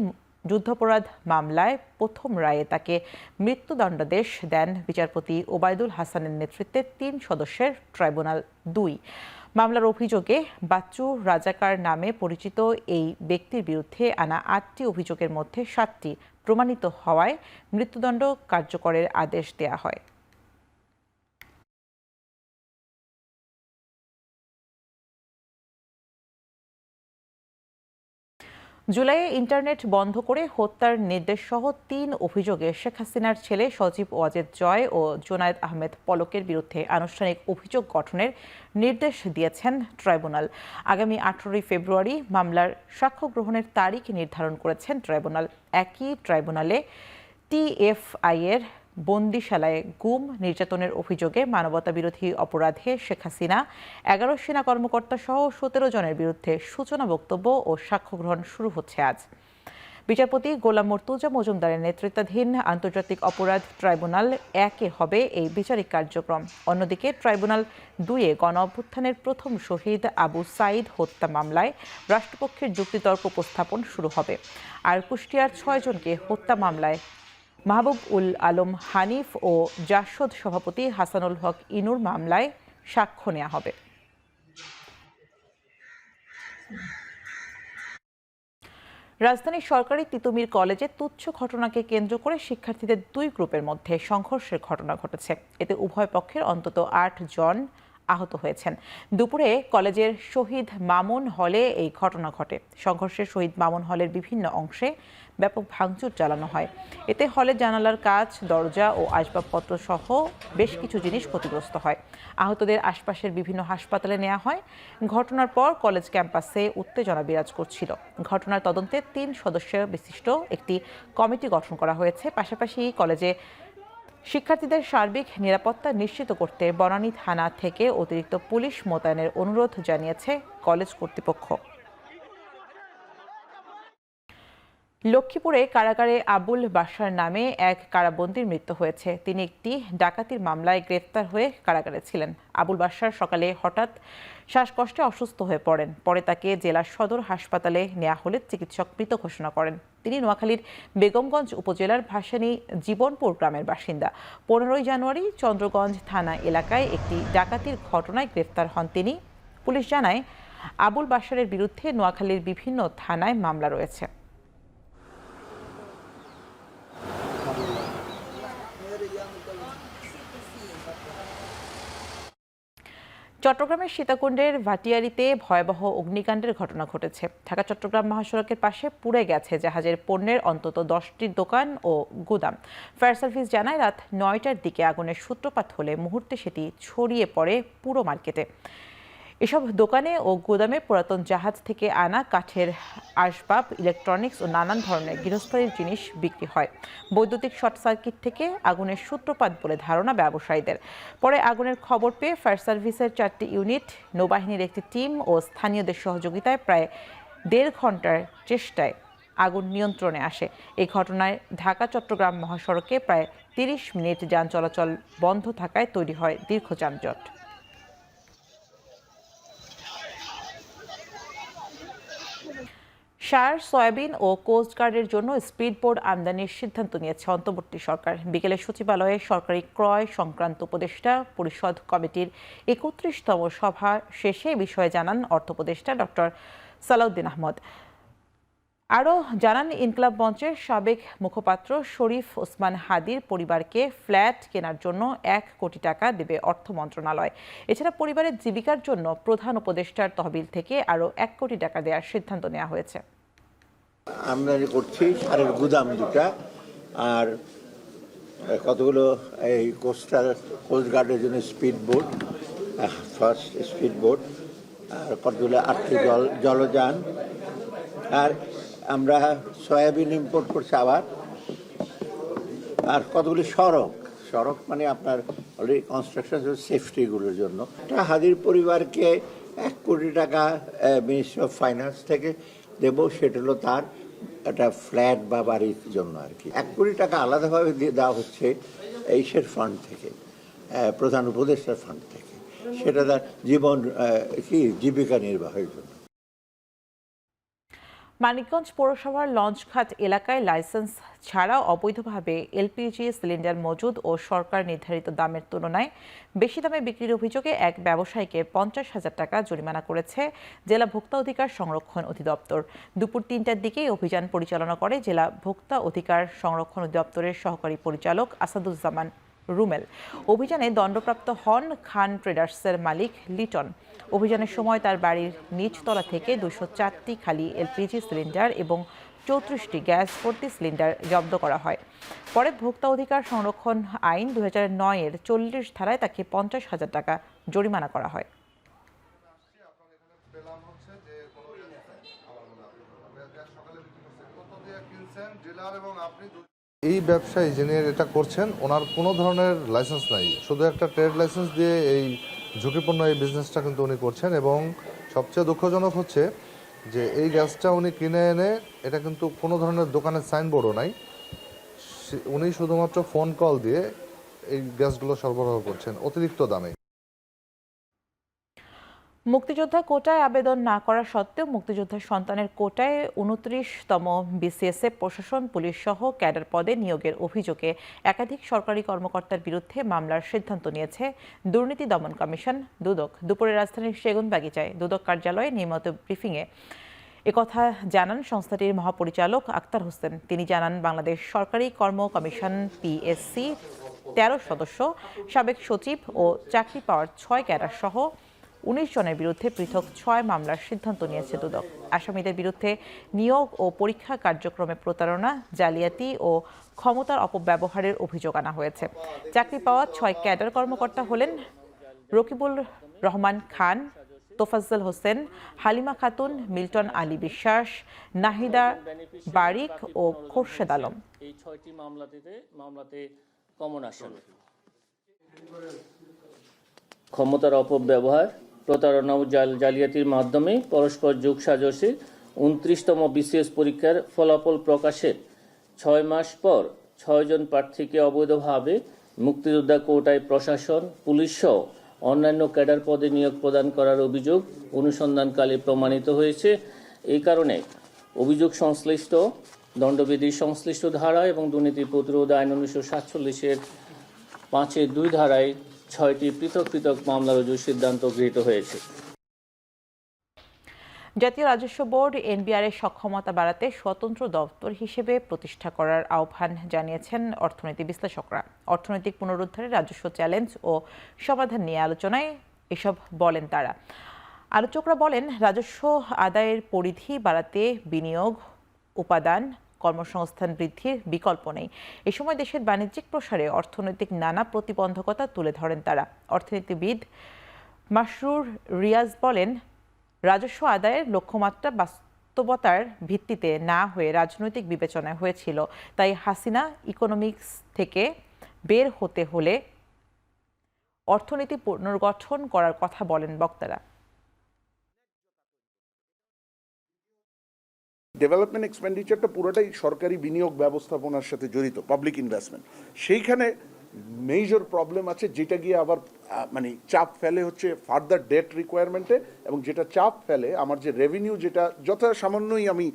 যুদ্ধাপরাধ মামলায় প্রথম রায়ে তাকে মৃত্যুদণ্ডাদেশ দেন বিচারপতি ওবায়দুল হাসানের নেতৃত্বে ৩ সদস্যের ট্রাইব্যুনাল ২। মামলার অভিযোগে বাচ্চু রাজাকার নামে পরিচিত এই ব্যক্তির বিরুদ্ধে আনা ৮টি অভিযোগের মধ্যে ৭টি প্রমাণিত হওয়ায় মৃত্যুদণ্ড কার্যকরের আদেশ দেয়া হয়। জুলাইয়ে ইন্টারনেট বন্ধ করে হত্যার নির্দেশসহ ৩ অভিযোগে শেখ হাসিনার ছেলে সজীব ওয়াজেদ জয় ও জোনায়েদ আহমেদ পলকের বিরুদ্ধে আনুষ্ঠানিক অভিযোগ গঠনের নির্দেশ দিয়েছেন ট্রাইব্যুনাল। আগামী ১৮ ফেব্রুয়ারি মামলার সাক্ষ্য গ্রহণের তারিখ নির্ধারণ করেছেন ট্রাইব্যুনাল। একই ট্রাইব্যুনালে টিএফআই এর বন্দিশালায় গুম নির্যাতনের অভিযোগে মানবতা বিরোধী অপরাধে শেখ হাসিনা ১১ সেনা কর্মকর্তা সহ ১৭ জনের বিরুদ্ধে সূচনা বক্তব্য ও সাক্ষ্য গ্রহণ শুরু হচ্ছে আজ। বিচারপতি গোলাম মর্তুজা মজুমদারের নেতৃত্বাধীন আন্তর্জাতিক অপরাধ ট্রাইব্যুনাল ১-এ হবে এই বিচারিক কার্যক্রম। অন্যদিকে ট্রাইব্যুনাল ২-এ গণঅভ্যুত্থানের প্রথম শহীদ আবু সাঈদ হত্যা মামলায় রাষ্ট্রপক্ষের যুক্তিতর্ক উপস্থাপন শুরু হবে। আর কুষ্টিয়ার ৬ জনকে হত্যা মামলায় মাহবুব উল আলম হানিফ ও জাসদ সভাপতি হাসানুল হক ইনুর মামলায় সাক্ষ্য নেওয়া হবে। রাজধানীর সরকারি তিতুমির কলেজে তুচ্ছ ঘটনাকে কেন্দ্র করে শিক্ষার্থীদের ২ গ্রুপের মধ্যে সংঘর্ষের ঘটনা ঘটেছে। এতে উভয় পক্ষের অন্তত ৮ জন আহত হয়েছেন। দুপুরে কলেজের শহীদ মামুন হলে এই ঘটনা ঘটে। সংঘর্ষে শহীদ মামুন হলের বিভিন্ন অংশে ব্যাপক ভাঙচুর চালানো হয়। এতে হলের জানালার কাচ, দরজা ও আসবাবপত্র সহ বেশ কিছু জিনিস ক্ষতিগ্রস্ত হয়। আহতদের আশপাশের বিভিন্ন হাসপাতালে নেওয়া হয়। ঘটনার পর কলেজ ক্যাম্পাসে উত্তেজনা বিরাজ করছিল। ঘটনার তদন্তে ৩ সদস্য বিশিষ্ট একটি কমিটি গঠন করা হয়েছে। পাশাপাশি কলেজে শিক্ষার্থীদের সার্বিক নিরাপত্তা নিশ্চিত করতে বনানী থানা থেকে অতিরিক্ত পুলিশ মোতায়েনের অনুরোধ জানিয়েছে কলেজ কর্তৃপক্ষ। লক্ষ্মীপুরে কারাগারে আবুল বাশার নামে এক কারাবন্দীর মৃত্যু হয়েছে। তিনি একটি ডাকাতির মামলায় গ্রেফতার হয়ে কারাগারে ছিলেন। আবুল বাশার সকালে হঠাৎ শ্বাসকষ্টে অসুস্থ হয়ে পড়েন। পরে তাকে জেলা সদর হাসপাতালে নেওয়া হলে চিকিৎসক মৃত ঘোষণা করেন। তিনি নোয়াখালীর বেগমগঞ্জ উপজেলার ভাসানী জীবনপুর গ্রামের বাসিন্দা। ১৫ জানুয়ারি চন্দ্রগঞ্জ থানা এলাকায় একটি ডাকাতির ঘটনায় গ্রেফতার হন তিনি। পুলিশ জানায়, আবুল বাশারের বিরুদ্ধে নোয়াখালীর বিভিন্ন থানায় মামলা রয়েছে। চট্টগ্রামের সীতাকুণ্ডের ভাটিয়ারিতে ভয়াবহ অগ্নিকাণ্ডের ঘটনা ঘটেছে। ঢাকা চট্টগ্রাম মহাসড়কের পাশে পুড়ে গেছে জাহাজের পণ্যের অন্তত 10টি দোকান ও গুদাম। ফায়ার সার্ভিস জানায়, রাত ৯টার দিকে আগুনের সূত্রপাত হলে মুহূর্তে সেটি ছড়িয়ে পড়ে পুরো মার্কেটে। এসব দোকানে ও গুদামে পুরাতন জাহাজ থেকে আনা কাঠের আসবাব, ইলেকট্রনিক্স ও নানান ধরনের গৃহস্থালির জিনিস বিক্রি হয়। বৈদ্যুতিক শর্ট সার্কিট থেকে আগুনের সূত্রপাত বলে ধারণা ব্যবসায়ীদের। পরে আগুনের খবর পেয়ে ফায়ার সার্ভিসের 4টি ইউনিট, নৌবাহিনীর একটি টিম ও স্থানীয়দের সহযোগিতায় প্রায় 1.5 ঘন্টার চেষ্টায় আগুন নিয়ন্ত্রণে আসে। এই ঘটনায় ঢাকা চট্টগ্রাম মহাসড়কে প্রায় 30 মিনিট যান চলাচল বন্ধ থাকায় তৈরি হয় দীর্ঘ যানজট। সার, সয়াবিন ও কোস্টগার্ডের জন্য স্পিডবোট আমদানির সিদ্ধান্ত নিয়েছে অন্তর্বর্তী সরকার। বিকেলে সচিবালয়ে সরকারি ক্রয় সংক্রান্ত উপদেষ্টা পরিষদ কমিটির 31তম সভা শেষে বিষয়ে জানান অর্থ উপদেষ্টা ডক্টর সালাউদ্দিন আহমদ। আরও জানান, ইনকলাব মঞ্চের সাবেক মুখপাত্র শরীফ ওসমান হাদির পরিবারকে ফ্ল্যাট কেনার জন্য 1 কোটি টাকা দেবে অর্থ মন্ত্রণালয়। এছাড়া পরিবারের জীবিকার জন্য প্রধান উপদেষ্টার তহবিল থেকে আরও 1 কোটি টাকা দেওয়ার সিদ্ধান্ত নেওয়া হয়েছে। আমদানি করছি সারের গুদাম 2টা, আর কতগুলো এই কোস্ট গার্ডের জন্য speed boat, first speed boat, আর কতগুলো আর্থিক জলযান, আর আমরা সয়াবিন ইম্পোর্ট করছি আবার, আর কতগুলি সড়ক মানে আপনার অলরেডি কনস্ট্রাকশন সেফটিগুলোর জন্য। হাদির পরিবারকে 1 কোটি টাকা মিনিস্ট্রি অফ ফাইন্যান্স থেকে দেব, সেটা হলো তার একটা ফ্ল্যাট বা বাড়ির জন্য আর কি। 1 কোটি টাকা আলাদাভাবে দেওয়া হচ্ছে এইসের ফান্ড থেকে, প্রধান উপদেষ্টার ফান্ড থেকে, সেটা তার জীবিকা নির্বাহের জন্য। মানিকগঞ্জ পৌরসভার লঞ্চঘাট এলাকায় লাইসেন্স ছাড়া অবৈধভাবে এলপিজি সিলিন্ডার মজুদ ও সরকার নির্ধারিত দামের তুলনায় বেশি দামে বিক্রির অভিযোগে এক ব্যবসায়ীকে 50,000 টাকা জরিমানা করেছে জেলা ভোক্তা অধিকার সংরক্ষণ অধিদপ্তর। দুপুর 3টার দিকেই অভিযান পরিচালনা করে জেলা ভোক্তা অধিকার সংরক্ষণ অধিদপ্তরের সহকারী পরিচালক আসাদুজ্জামান রুমেল। অভিযানে দণ্ডপ্রাপ্ত হন খান ট্রেডার্সের মালিক লিটন। অভিযানের সময় তার বাড়ির নিচতলা থেকে 204টি খালি এলপিজি সিলিন্ডার এবং 34টি গ্যাস ভর্তি সিলিন্ডার জব্দ করা হয়। পরে ভোক্তা অধিকার সংরক্ষণ আইন 2009-এর 40 ধারায় তাকে 50,000 টাকা জরিমানা করা হয়। এই ব্যবসায়ী যিনি এটা করছেন ওনার কোনো ধরনের লাইসেন্স নাই, শুধু একটা ট্রেড লাইসেন্স দিয়ে এই ঝুঁকিপূর্ণ এই বিজনেসটা কিন্তু উনি করছেন। এবং সবচেয়ে দুঃখজনক হচ্ছে যে এই গ্যাসটা উনি কিনে এনে, এটা কিন্তু কোনো ধরনের দোকানের সাইনবোর্ডও নাই, উনি শুধুমাত্র ফোন কল দিয়ে এই গ্যাসগুলো সরবরাহ করছেন অতিরিক্ত দামে। মুক্তিযোদ্ধা কোটায় আবেদন না করা সত্ত্বেও মুক্তিযোদ্ধার সন্তানের কোটায় 29তম বিসিএসএফ প্রশাসন পুলিশ সহ ক্যাডার পদে নিয়োগের অভিযোগে একাধিক সরকারি কর্মকর্তার বিরুদ্ধে মামলার সিদ্ধান্ত নিয়েছে দুর্নীতি দমন কমিশন দুদক। দুপুরে রাজধানীর সেগুনবাগিচায় দুদক কার্যালয়ে নিয়মিত ব্রিফিংয়ে একথা জানান সংস্থাটির মহাপরিচালক আক্তার হোসেন। তিনি জানান, বাংলাদেশ সরকারি কর্ম কমিশন পিএসসি 13 সদস্য, সাবেক সচিব ও চাকরি পাওয়ার 6 ক্যাডার সহ 19 জনের বিরুদ্ধে পৃথক 6 মামলার সিদ্ধান্ত নিয়েছে দুদক। আসামিদের বিরুদ্ধে নিয়োগ ও পরীক্ষা কার্যক্রমে প্রতারণা, জালিয়াতি ও ক্ষমতার অপব্যবহারের অভিযোগ আনা হয়েছে। চাকরি পাওয়া 6 ক্যাডার কর্মকর্তা হলেন রকিবুল রহমান খান, তোফাজ্জল হোসেন, হালিমা খাতুন, মিল্টন আলী বিশ্বাস, নাহিদা বারিক ও খোরশেদ আলম। এই 6টি মামলাতে কমন আসলে ক্ষমতার অপব্যবহার, প্রতারণা ও জালিয়াতির মাধ্যমে পরস্পর যোগসাজশে 29তম বিসিএস পরীক্ষার ফলাফল প্রকাশের 6 মাস পর 6 জন প্রার্থীকে অবৈধভাবে মুক্তিযোদ্ধা কোটায় প্রশাসন, পুলিশ সহ অন্যান্য ক্যাডার পদে নিয়োগ প্রদান করার অভিযোগ অনুসন্ধানকালে প্রমাণিত হয়েছে। এই কারণে অভিযোগ সংশ্লিষ্ট দণ্ডবিধির সংশ্লিষ্ট ধারা এবং দুর্নীতি প্রতিরোধ আইন 1947-এর 5-2 ধারায় 6টি পৃথক পৃথক মামলা রুজুর সিদ্ধান্ত গৃহীত হয়েছে। জাতীয় রাজস্ব বোর্ড এনবিআর এর সক্ষমতা বাড়াতে স্বতন্ত্র দপ্তর হিসেবে প্রতিষ্ঠা করার আহ্বান জানিয়েছেন অর্থনীতি বিশ্লেষকরা। অর্থনৈতিক পুনরুদ্ধারে রাজস্ব চ্যালেঞ্জ ও সমাধান নিয়ে আলোচনায় এসব বলেন তারা। আলোচকরা বলেন, রাজস্ব আদায়ের পরিধি বাড়াতে বিনিয়োগ, উপাদান, কর্মসংস্থান বৃদ্ধির বিকল্প নেই। এ সময় দেশের বাণিজ্যিক প্রসারে অর্থনৈতিক নানা প্রতিবন্ধকতা তুলে ধরেন তারা। অর্থনীতিবিদ মাসরুর রিয়াজ বলেন, রাজস্ব আদায়ের লক্ষ্যমাত্রা বাস্তবতার ভিত্তিতে না হয়ে রাজনৈতিক বিবেচনায় হয়েছিল। তাই হাসিনা ইকোনমিক্স থেকে বের হতে হলে অর্থনীতি পুনর্গঠন করার কথা বলেন বক্তারা। ডেভেলপমেন্ট এক্সপেন্ডিচারটা পুরোটাই সরকারি বিনিয়োগ ব্যবস্থাপনার সাথে জড়িত, পাবলিক ইনভেস্টমেন্ট। সেইখানে মেজর প্রবলেম আছে, যেটা গিয়ে আবার মানে চাপ ফেলে হচ্ছে ফার্দার ডেট রিকোয়ারমেন্টে, এবং যেটা চাপ ফেলে আমার যে রেভিনিউ যেটা যথাসামান্যই আমি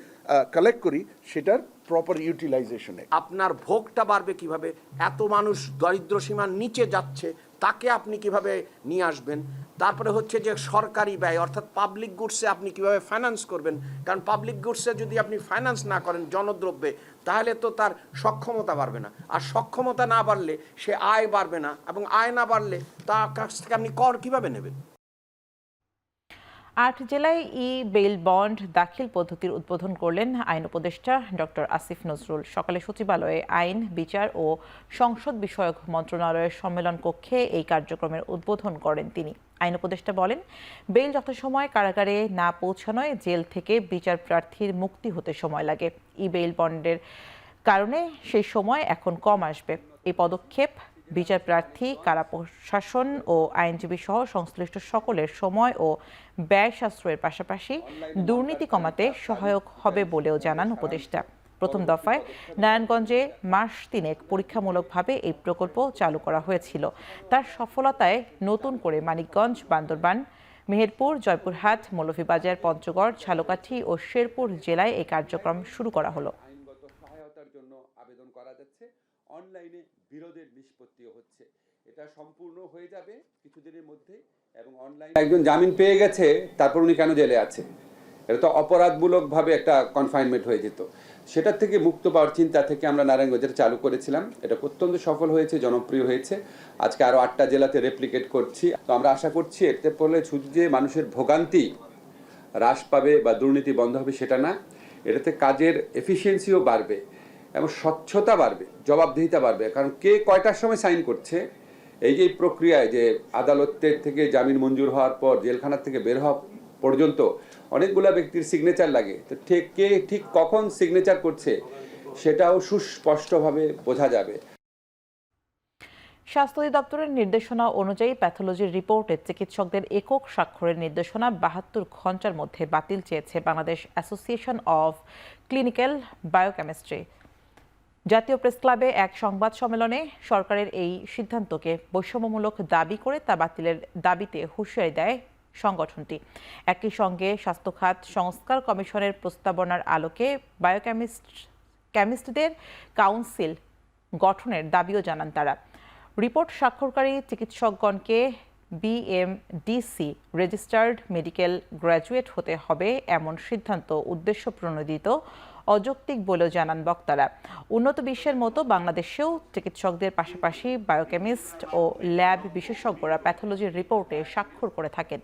কালেক্ট করি সেটার প্রপার ইউটিলাইজেশনে। আপনার ভোগটা বাড়বে কিভাবে? এত মানুষ দরিদ্র সীমার নিচে যাচ্ছে, তাকে আপনি কিভাবে নিয়ে আসবেন? তারপরে হচ্ছে যে সরকারি ব্যয় অর্থাৎ পাবলিক গুডসে আপনি কিভাবে ফাইন্যান্স করবেন, কারণ পাবলিক গুডসে যদি আপনি ফাইন্যান্স না করেন জনদ্রব্যে, তাহলে তো তার সক্ষমতা বাড়বে না, আর সক্ষমতা না বাড়লে সে আয় বাড়বে না, এবং আয় না বাড়লে তার কাছ থেকে আপনি কর কিভাবে নেবেন? 8 জেলায় বেইল বন্ড দাখিল পদ্ধতির উদ্বোধন করলেন আইন উপদেষ্টা ডক্টর আসিফ নজরুল। সকালে সচিবালয়ে আইন, বিচার ও সংসদ বিষয়ক মন্ত্রণালয়ের সম্মেলন কক্ষে এই কার্যক্রমের উদ্বোধন করেন তিনি। আইন উপদেষ্টা বলেন, বেইল যথাসময়ে কারাগারে না পৌঁছানোয় জেল থেকে বিচার প্রার্থীর মুক্তি হতে সময় লাগে। বেইল বন্ডের কারণে সেই সময় এখন কম আসবে। এই পদক্ষেপ বিচার প্রার্থী, কারা প্রশাসন ও আইনজীবী সহ সংশ্লিষ্ট সকলের সময় ও ব্যয় সাশ্রয়ের পাশাপাশি দুর্নীতি কমাতে সহায়ক হবে বলেও জানান উপদেষ্টা। প্রথম দফায় নারায়ণগঞ্জে মাস 3 পরীক্ষামূলকভাবে এই প্রকল্প চালু করা হয়েছিল। তার সফলতায় নতুন করে মানিকগঞ্জ, বান্দরবান, মেহেরপুর, জয়পুরহাট, মৌলভীবাজার, পঞ্চগড়, ঝালকাঠি ও শেরপুর জেলায় এই কার্যক্রম শুরু করা হলো। সহায়তার জন্য আবেদন করা যাচ্ছে, অনলাইনে বিরোধের নিষ্পত্তিও হচ্ছে। এটা সম্পূর্ণ হয়ে যাবে কিছুদিনের মধ্যে। এবং অনলাইনে একজন জামিন পেয়ে গেছে, তারপর উনি কেন জেলে আছে? এটা তো অপরাধমূলকভাবে একটা কনফাইনমেন্ট হয়ে যেত। সেটার থেকে মুক্ত পাওয়ার চিন্তা থেকে আমরা নারায়ণগঞ্জের চালু করেছিলাম। এটা অত্যন্ত সফল হয়েছে, জনপ্রিয় হয়েছে। আজকে আরও 8টা জেলাতে রেপ্লিকেট করছি। তো আমরা আশা করছি এতে পড়লে শুধু যে মানুষের ভোগান্তি হ্রাস পাবে বা দুর্নীতি বন্ধ হবে সেটা না, এটাতে কাজের এফিসিয়েন্সিও বাড়বে এবং স্বচ্ছতা বাড়বে, জবাবদিহিতা বাড়বে। কারণ কে কয়টার সময় সাইন করছে, এই যে প্রক্রিয়ায় যে আদালতের থেকে জামিন মঞ্জুর হওয়ার পর জেলখানার থেকে বের হওয়া পর্যন্ত অনেকগুলো ব্যক্তির সিগনেচার লাগে। তো কে ঠিক কখন সিগনেচার করছে সেটাও সুস্পষ্টভাবে বোঝা যাবে। স্বাস্থ্য অধিদপ্তরের নির্দেশনা অনুযায়ী প্যাথোলজির রিপোর্টে চিকিৎসকদের একক স্বাক্ষরের নির্দেশনা 72 ঘন্টার মধ্যে বাতিল চেয়েছে Bangladesh association of clinical biochemistry. জাতীয় প্রেস ক্লাবে এক সংবাদ সম্মেলনে সরকারের এই সিদ্ধান্তকে বৈষম্যমূলক দাবি করে তা বাতিলের দাবিতে হুঁশিয়ারি দেয় সংগঠনটি। একই সঙ্গে স্বাস্থ্য খাত সংস্কার কমিশনের প্রস্তাবনার আলোকে বায়োকেমিস্টদের কাউন্সিল গঠনের দাবিও জানান তারা। রিপোর্ট স্বাক্ষরকারী চিকিৎসকগণকে বিএমডিসি রেজিস্টার্ড মেডিকেল গ্র্যাজুয়েট হতে হবে এমন সিদ্ধান্ত উদ্দেশ্য প্রণোদিত, অযৌক্তিক বলেও জানান বক্তারা। উন্নত বিশ্বের মতো বাংলাদেশেও চিকিৎসকদের পাশাপাশি বায়োকেমিস্ট ও ল্যাব বিশেষজ্ঞরা প্যাথোলজির রিপোর্টে স্বাক্ষর করে থাকেন।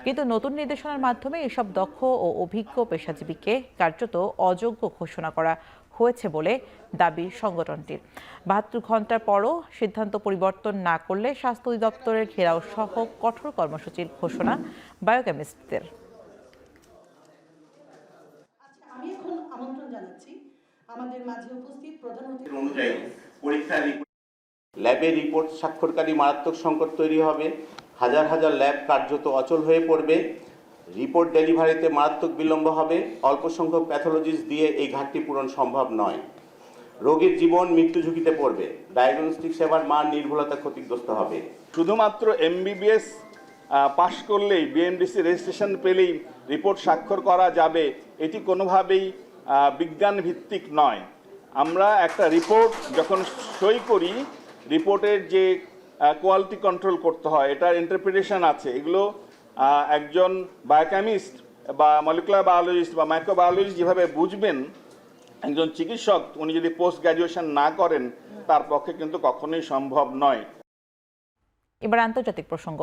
কিন্তু নতুন নির্দেশনার মাধ্যমে এসব দক্ষ ও অভিজ্ঞ পেশাজীবীকে কার্যত অযোগ্য ঘোষণা করা হয়েছে বলে দাবি সংগঠনটির। 72 ঘন্টার পরও সিদ্ধান্ত পরিবর্তন না করলে স্বাস্থ্য অধিদপ্তরের ঘেরাও সহ কঠোর কর্মসূচির ঘোষণা বায়োকেমিস্টদের। আমি এখন আমন্ত্রণ জানাচ্ছি আমাদের মাঝে উপস্থিত প্রধান অতিথি অনুযায়ী পরীক্ষার ল্যাবে রিপোর্ট স্বাক্ষরকারী মারাত্মক সংকট তৈরি হবে। হাজার হাজার ল্যাব কার্যত অচল হয়ে পড়বে। রিপোর্ট ডেলিভারিতে মারাত্মক বিলম্ব হবে। অল্প সংখ্যক প্যাথোলজিস্ট দিয়ে এই ঘাটতি পূরণ সম্ভব নয়। রোগীর জীবন মৃত্যু ঝুঁকিতে পড়বে। ডায়াগনস্টিক সেবার মান নির্ভুলতা ক্ষতিগ্রস্ত হবে। শুধুমাত্র এমবিবিএস পাশ করলেই, বিএমডিসি রেজিস্ট্রেশন পেলেই রিপোর্ট স্বাক্ষর করা যাবে, এটি কোনোভাবেই বিজ্ঞান ভিত্তিক নয়। আমরা একটা রিপোর্ট যখন সই করি, রিপোর্টের যে কোয়ালিটি কন্ট্রোল করতে হয়, এটার ইন্টারপ্রিটেশন আছে। এগুলো একজন বায়োকেমিস্ট বা মলিকুলার বায়োলজিস্ট বা মাইক্রোবায়োলজিস্ট যেভাবে বুঝবেন, একজন চিকিৎসক উনি যদি পোস্ট গ্র্যাজুয়েশন না করেন তার পক্ষে কিন্তু কখনোই সম্ভব নয়। এবার আন্তর্জাতিক প্রসঙ্গ।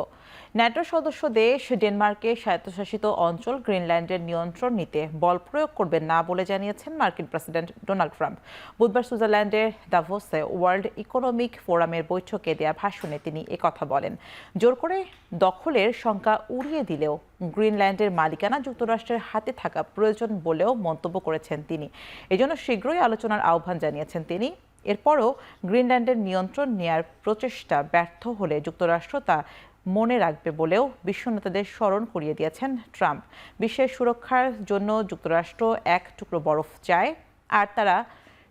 ন্যাটো সদস্য দেশ ডেনমার্কে স্বায়ত্তশাসিত অঞ্চল গ্রিনল্যান্ডের নিয়ন্ত্রণ নিতে বল প্রয়োগ করবেন না বলে জানিয়েছেন মার্কিন প্রেসিডেন্ট ডোনাল্ড ট্রাম্প। বুধবার সুইজারল্যান্ডের দাভোসে ওয়ার্ল্ড ইকোনমিক ফোরামের বৈঠকে দেয়া ভাষণে তিনি একথা বলেন। জোর করে দখলের শঙ্কা উড়িয়ে দিলেও গ্রিনল্যান্ডের মালিকানা যুক্তরাষ্ট্রের হাতে থাকা প্রয়োজন বলেও মন্তব্য করেছেন তিনি। এজন্য শীঘ্রই আলোচনার আহ্বান জানিয়েছেন তিনি। এরপরও গ্রিনল্যান্ডের নিয়ন্ত্রণ নেয়ার প্রচেষ্টা ব্যর্থ হলে যুক্তরাষ্ট্র তা মনে রাখবে বলেও বিশ্ব নেতাদের স্মরণ করিয়ে দিয়েছেন ট্রাম্প। বিশ্বের সুরক্ষার জন্য যুক্তরাষ্ট্র এক টুকরো বরফ চায়, আর তারা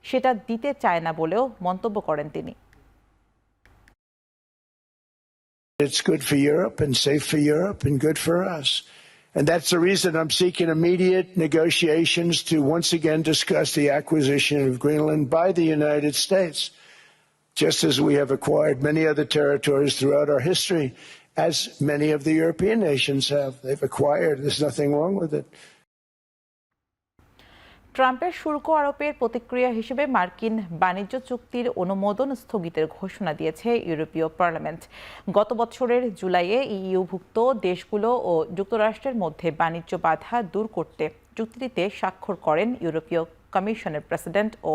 সেটা দিতে চায় না বলেও মন্তব্য করেন তিনি। It's good for Europe and safe for Europe and good for us. And that's the reason I'm seeking immediate negotiations to once again discuss the acquisition of Greenland by the United States, just as we have acquired many other territories throughout our history, as many of the European nations have. They've acquired. There's nothing wrong with it. ট্রাম্পের শুল্ক আরোপের প্রতিক্রিয়া হিসেবে মার্কিন বাণিজ্য চুক্তির অনুমোদন স্থগিতের ঘোষণা দিয়েছে ইউরোপীয় পার্লামেন্ট। গত বছরের জুলাইয়ে ইইউভুক্ত দেশগুলো ও যুক্তরাষ্ট্রের মধ্যে বাণিজ্য বাধা দূর করতে চুক্তিটিতে স্বাক্ষর করেন ইউরোপীয় কমিশনের প্রেসিডেন্ট ও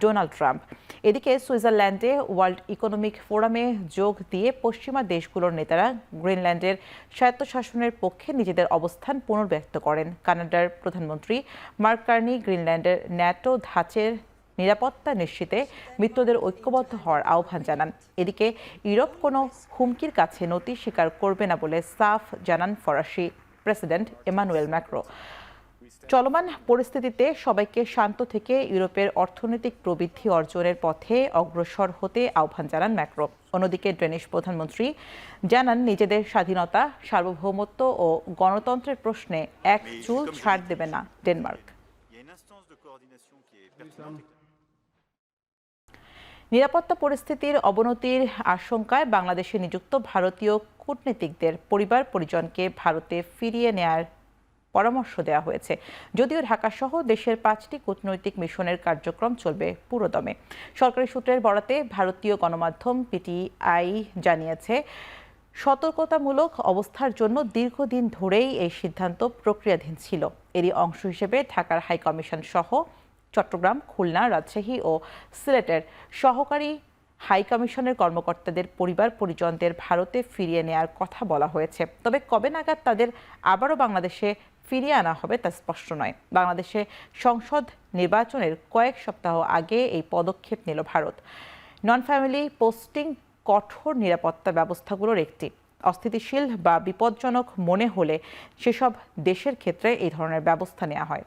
ডোনাল্ড ট্রাম্প। এদিকে সুইজারল্যান্ডে ওয়ার্ল্ড ইকোনমিক ফোরামে যোগ দিয়ে পশ্চিমা দেশগুলোর নেতারা গ্রিনল্যান্ডের স্বায়ত্তশাসনের পক্ষে নিজেদের অবস্থান পুনর্ব্যক্ত করেন। কানাডার প্রধানমন্ত্রী মার্ক কার্নি গ্রিনল্যান্ডের ন্যাটো ধাঁচের নিরাপত্তা নিশ্চিতে মিত্রদের ঐক্যবদ্ধ হওয়ার আহ্বান জানান। এদিকে ইউরোপ কোনো হুমকির কাছে নতি স্বীকার করবে না বলে সাফ জানান ফরাসি প্রেসিডেন্ট এমানুয়েল ম্যাক্রো। চলমান পরিস্থিতিতে সবাইকে শান্ত থেকে ইউরোপের অর্থনৈতিক প্রবৃদ্ধি অর্জনের পথে অগ্রসর হতে আহ্বান জানান ম্যাক্রো। অন্যদিকে ডেনিশ প্রধানমন্ত্রী জানান নিজেদের স্বাধীনতা, সার্বভৌমত্ব ও গণতন্ত্রের প্রশ্নে এক চুল ছাড় দেবে না ডেনমার্ক। নিরাপত্তা পরিস্থিতির অবনতির আশঙ্কায় বাংলাদেশে নিযুক্ত ভারতীয় কূটনীতিকদের পরিবার পরিজনকে ভারতে ফিরিয়ে নেয়ার পরামর্শ দেওয়া হয়েছে। যদিও ঢাকা সহ দেশের 5টি কূটনৈতিক মিশনের কার্যক্রম চলবে পুরোদমে। সরকারি সূত্রের বরাতে ভারতীয় গণমাধ্যম পিটিআই জানিয়েছে, সতর্কতামূলক অবস্থার জন্য দীর্ঘদিন ধরেই এই সিদ্ধান্ত প্রক্রিয়াধীন ছিল। এরই অংশ হিসেবে ঢাকার হাইকমিশন সহ চট্টগ্রাম, খুলনা, রাজশাহী ও সিলেটের সহকারী হাই কমিশনের কর্মকর্তাদের পরিবার পরিজনদের ভারতে ফিরিয়ে নেয়ার কথা বলা হয়েছে। তবে কবে নাগাদ তাদের আবারও বাংলাদেশে ফিরিয়ে আনা হবে তা স্পষ্ট নয়। বাংলাদেশে সংসদ নির্বাচনের কয়েক সপ্তাহ আগে এই পদক্ষেপ নিল ভারত। নন ফ্যামিলি পোস্টিং কঠোর নিরাপত্তা ব্যবস্থাগুলোর একটি। অস্থিতিশীল বা বিপজ্জনক মনে হলে সেসব দেশের ক্ষেত্রে এই ধরনের ব্যবস্থা নেওয়া হয়।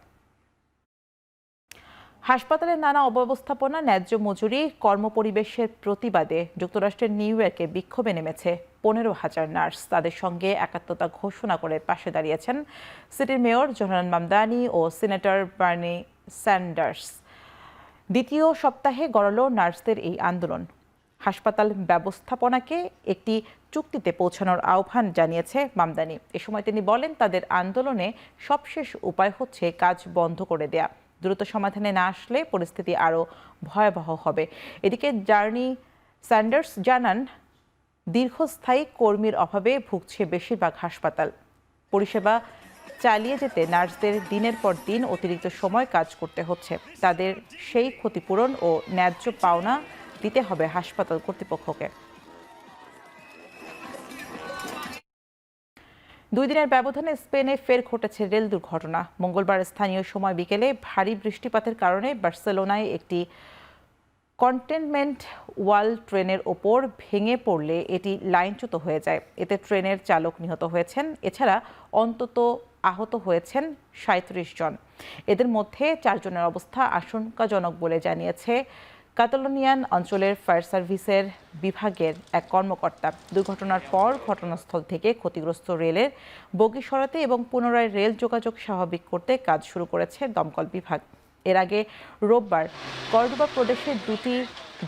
হাসপাতালের নানা অব্যবস্থাপনা, ন্যায্য মজুরি, কর্মপরিবেশের প্রতিবাদে যুক্তরাষ্ট্রের নিউ ইয়র্কে বিক্ষোভে নেমেছে 15,000 নার্স। তাদের সঙ্গে একাত্মতা ঘোষণা করে পাশে দাঁড়িয়েছেন সিটির মেয়র জোহরান মামদানি ও সিনেটর বার্নি স্যান্ডার্স। দ্বিতীয় সপ্তাহে গড়ালো নার্সদের এই আন্দোলন। হাসপাতাল ব্যবস্থাপনাকে একটি চুক্তিতে পৌঁছানোর আহ্বান জানিয়েছে মামদানি। এ সময় তিনি বলেন, তাদের আন্দোলনে সবশেষ উপায় হচ্ছে কাজ বন্ধ করে দেয়া। দ্রুত সমাধানে না আসলে পরিস্থিতি আরও ভয়াবহ হবে। এদিকে জার্নি স্যান্ডার্স জানান, দীর্ঘস্থায়ী কর্মীর অভাবে ভুগছে বেশিরভাগ হাসপাতাল। পরিষেবা চালিয়ে যেতে নার্সদের দিনের পর দিন অতিরিক্ত সময় কাজ করতে হচ্ছে। তাদের সেই ক্ষতিপূরণ ও ন্যায্য পাওনা দিতে হবে হাসপাতাল কর্তৃপক্ষকে। 2 দিনের ব্যবধানে স্পেনে ফের ঘটেছে রেল দুর্ঘটনা। মঙ্গলবার স্থানীয় সময় বিকেলে ভারী বৃষ্টিপাতের কারণে বার্সেলোনায় একটি কন্টেনমেন্ট ওয়াল ট্রেনের ওপর ভেঙে পড়লে এটি লাইনচ্যুত হয়ে যায়। এতে ট্রেনের চালক নিহত হয়েছেন। এছাড়া অন্তত আহত হয়েছেন 37 জন। এদের মধ্যে 4 জনের অবস্থা আশঙ্কাজনক বলে জানিয়েছে কাতালোনিয়ান অঞ্চলের ফায়ার সার্ভিসের বিভাগের এক কর্মকর্তা। দুর্ঘটনার পর ঘটনাস্থল থেকে ক্ষতিগ্রস্ত রেলের বগি সরাতে এবং পুনরায় রেল যোগাযোগ স্বাভাবিক করতে কাজ শুরু করেছে দমকল বিভাগ। এর আগে রোববার কর্ডোবা প্রদেশের 2টি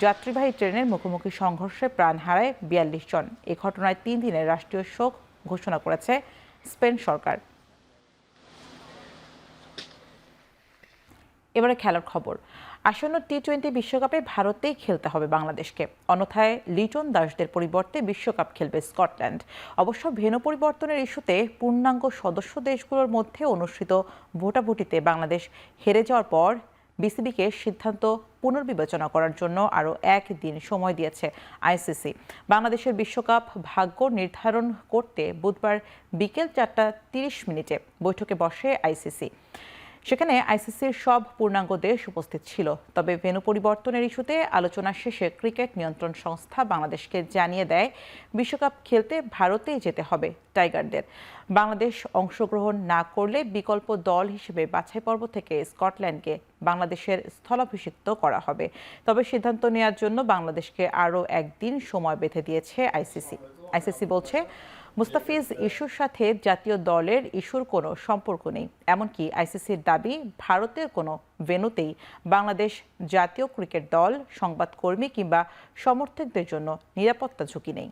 যাত্রীবাহী ট্রেনের মুখোমুখি সংঘর্ষে প্রাণ হারায় 42 জন। এ ঘটনায় 3 দিনের রাষ্ট্রীয় শোক ঘোষণা করেছে স্পেন সরকার। এবারে খেলার খবর। আসন্ন টি-20 বিশ্বকাপে ভারতেই খেলতে হবে বাংলাদেশকে। অন্যথায় লিটন দাসদের পরিবর্তে বিশ্বকাপ খেলবে স্কটল্যান্ড। অবশ্য ভেন্যু পরিবর্তনের ইস্যুতে পূর্ণাঙ্গ সদস্য দেশগুলোর মধ্যে অনুষ্ঠিত ভোটাভুটিতে বাংলাদেশ হেরে যাওয়ার পর বিসিবিকে সিদ্ধান্ত পুনর্বিবেচনা করার জন্য আরও 1 দিন সময় দিয়েছে আইসিসি। বাংলাদেশের বিশ্বকাপ ভাগ্য নির্ধারণ করতে বুধবার বিকেল 4:30 বৈঠকে বসে আইসিসি। সেখানে আইসিসির সব পূর্ণাঙ্গ দেশ উপস্থিত ছিল। তবে ভেন্যু পরিবর্তনের ইস্যুতে আলোচনা শেষে ক্রিকেট নিয়ন্ত্রণ সংস্থা বাংলাদেশকে জানিয়ে দেয়, বিশ্বকাপ খেলতে ভারতেই যেতে হবে টাইগারদের। বাংলাদেশ অংশগ্রহণ না করলে বিকল্প দল হিসেবে বাছাই পর্ব থেকে স্কটল্যান্ডকে বাংলাদেশের স্থলাভিষিক্ত করা হবে। তবে সিদ্ধান্ত নেওয়ার জন্য বাংলাদেশকে আরও 1 দিন সময় বেঁধে দিয়েছে আইসিসি। আইসিসি বলছে, মুস্তাফিজ ইস্যুর সাথে জাতীয় দলের ইস্যুর কোনো সম্পর্ক নেই। এমনকি আইসিসির দাবি, ভারতের কোনো ভেন্যুতেই বাংলাদেশ জাতীয় ক্রিকেট দল, সংবাদকর্মী কিংবা সমর্থকদের জন্য নিরাপত্তা ঝুঁকি নেই।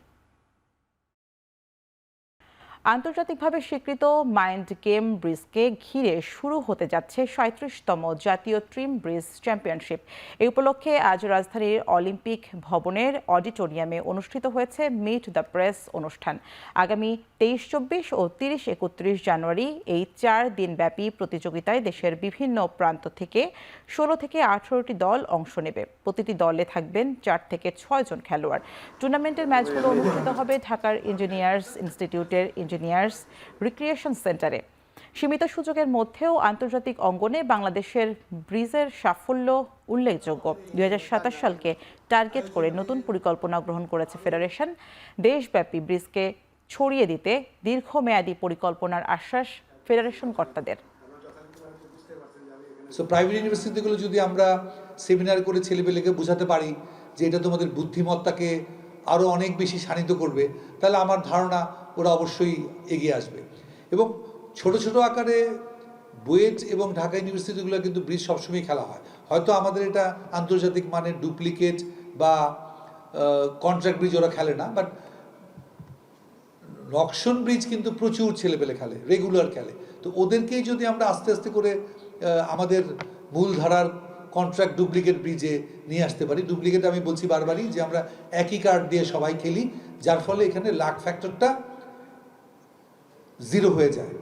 আন্তর্জাতিকভাবে স্বীকৃত মাইন্ড গেম ব্রিজকে ঘিরে শুরু হতে যাচ্ছে 37তম জাতীয় ট্রিম ব্রিজ চ্যাম্পিয়নশিপ। এই উপলক্ষে আজ রাজধানীর অলিম্পিক ভবনের অডিটোরিয়ামে অনুষ্ঠিত হয়েছে মিট দ্য প্রেস অনুষ্ঠান। আগামী 23-24 ও 30-31 জানুয়ারি এই 4 দিনব্যাপী প্রতিযোগিতায় দেশের বিভিন্ন প্রান্ত থেকে 16 থেকে 18টি দল অংশ নেবে। প্রতিটি দলে থাকবেন 4 থেকে 6 জন খেলোয়াড়। টুর্নামেন্টের ম্যাচগুলো অনুষ্ঠিত হবে ঢাকার ইঞ্জিনিয়ার্স ইনস্টিটিউটের ইঞ্জিনিয়ার্স রিক্রিয়েশন সেন্টারে। সীমিত সুযোগের মধ্যেও আন্তর্জাতিক অঙ্গনে বাংলাদেশের ব্রিজের সাফল্য উল্লেখযোগ্য। 2027 সালকে টার্গেট করে নতুন পরিকল্পনা গ্রহণ করেছে ফেডারেশন। দেশব্যাপী ব্রিজকে ছড়িয়ে দিতে দীর্ঘমেয়াদী পরিকল্পনার আশ্বাস ফেডারেশন কর্তাদের। সো প্রাইভেট ইউনিভার্সিটিগুলো যদি আমরা সেমিনার করে ছেলেপেলেকে বোঝাতে পারি যে এটা তোমাদের বুদ্ধিমত্তাকে আরও অনেক বেশি শানিত করবে, তাহলে আমার ধারণা ওরা অবশ্যই এগিয়ে আসবে। এবং ছোট ছোট আকারে বুয়েট এবং ঢাকা ইউনিভার্সিটিগুলো কিন্তু ব্রিজ সবসময় খেলা হয়। হয়তো আমাদের এটা আন্তর্জাতিক মানের ডুপ্লিকেট বা কন্ট্রাক্ট ব্রিজ ওরা খেলে না, বাট রক্সন ব্রিজ কিন্তু প্রচুর ছেলেপেলে খেলে, রেগুলার খেলে। তো ওদেরকেই যদি আমরা আস্তে আস্তে করে আমাদের মূলধারার কন্ট্রাক্ট ডুপ্লিকেট ব্রিজে নিয়ে আসতে পারি। ডুপ্লিকেট আমি বলছি বারবারই যে আমরা একই কার্ড দিয়ে সবাই খেলি, যার ফলে এখানে লাক ফ্যাক্টরটা জিরো হয়ে যায়।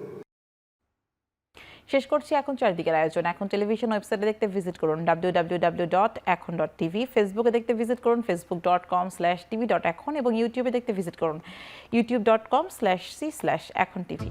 শেষ করছি এখন চারদিকের আয়োজন। এখন টেলিভিশন ওয়েবসাইটে দেখতে ভিজিট করুন www.ekhon.tv, ফেসবুকে দেখতে ভিজিট করুন facebook.com/tv.ekhon এবং ইউটিউবে দেখতে ভিজিট করুন youtube.com/c/ekhon tv।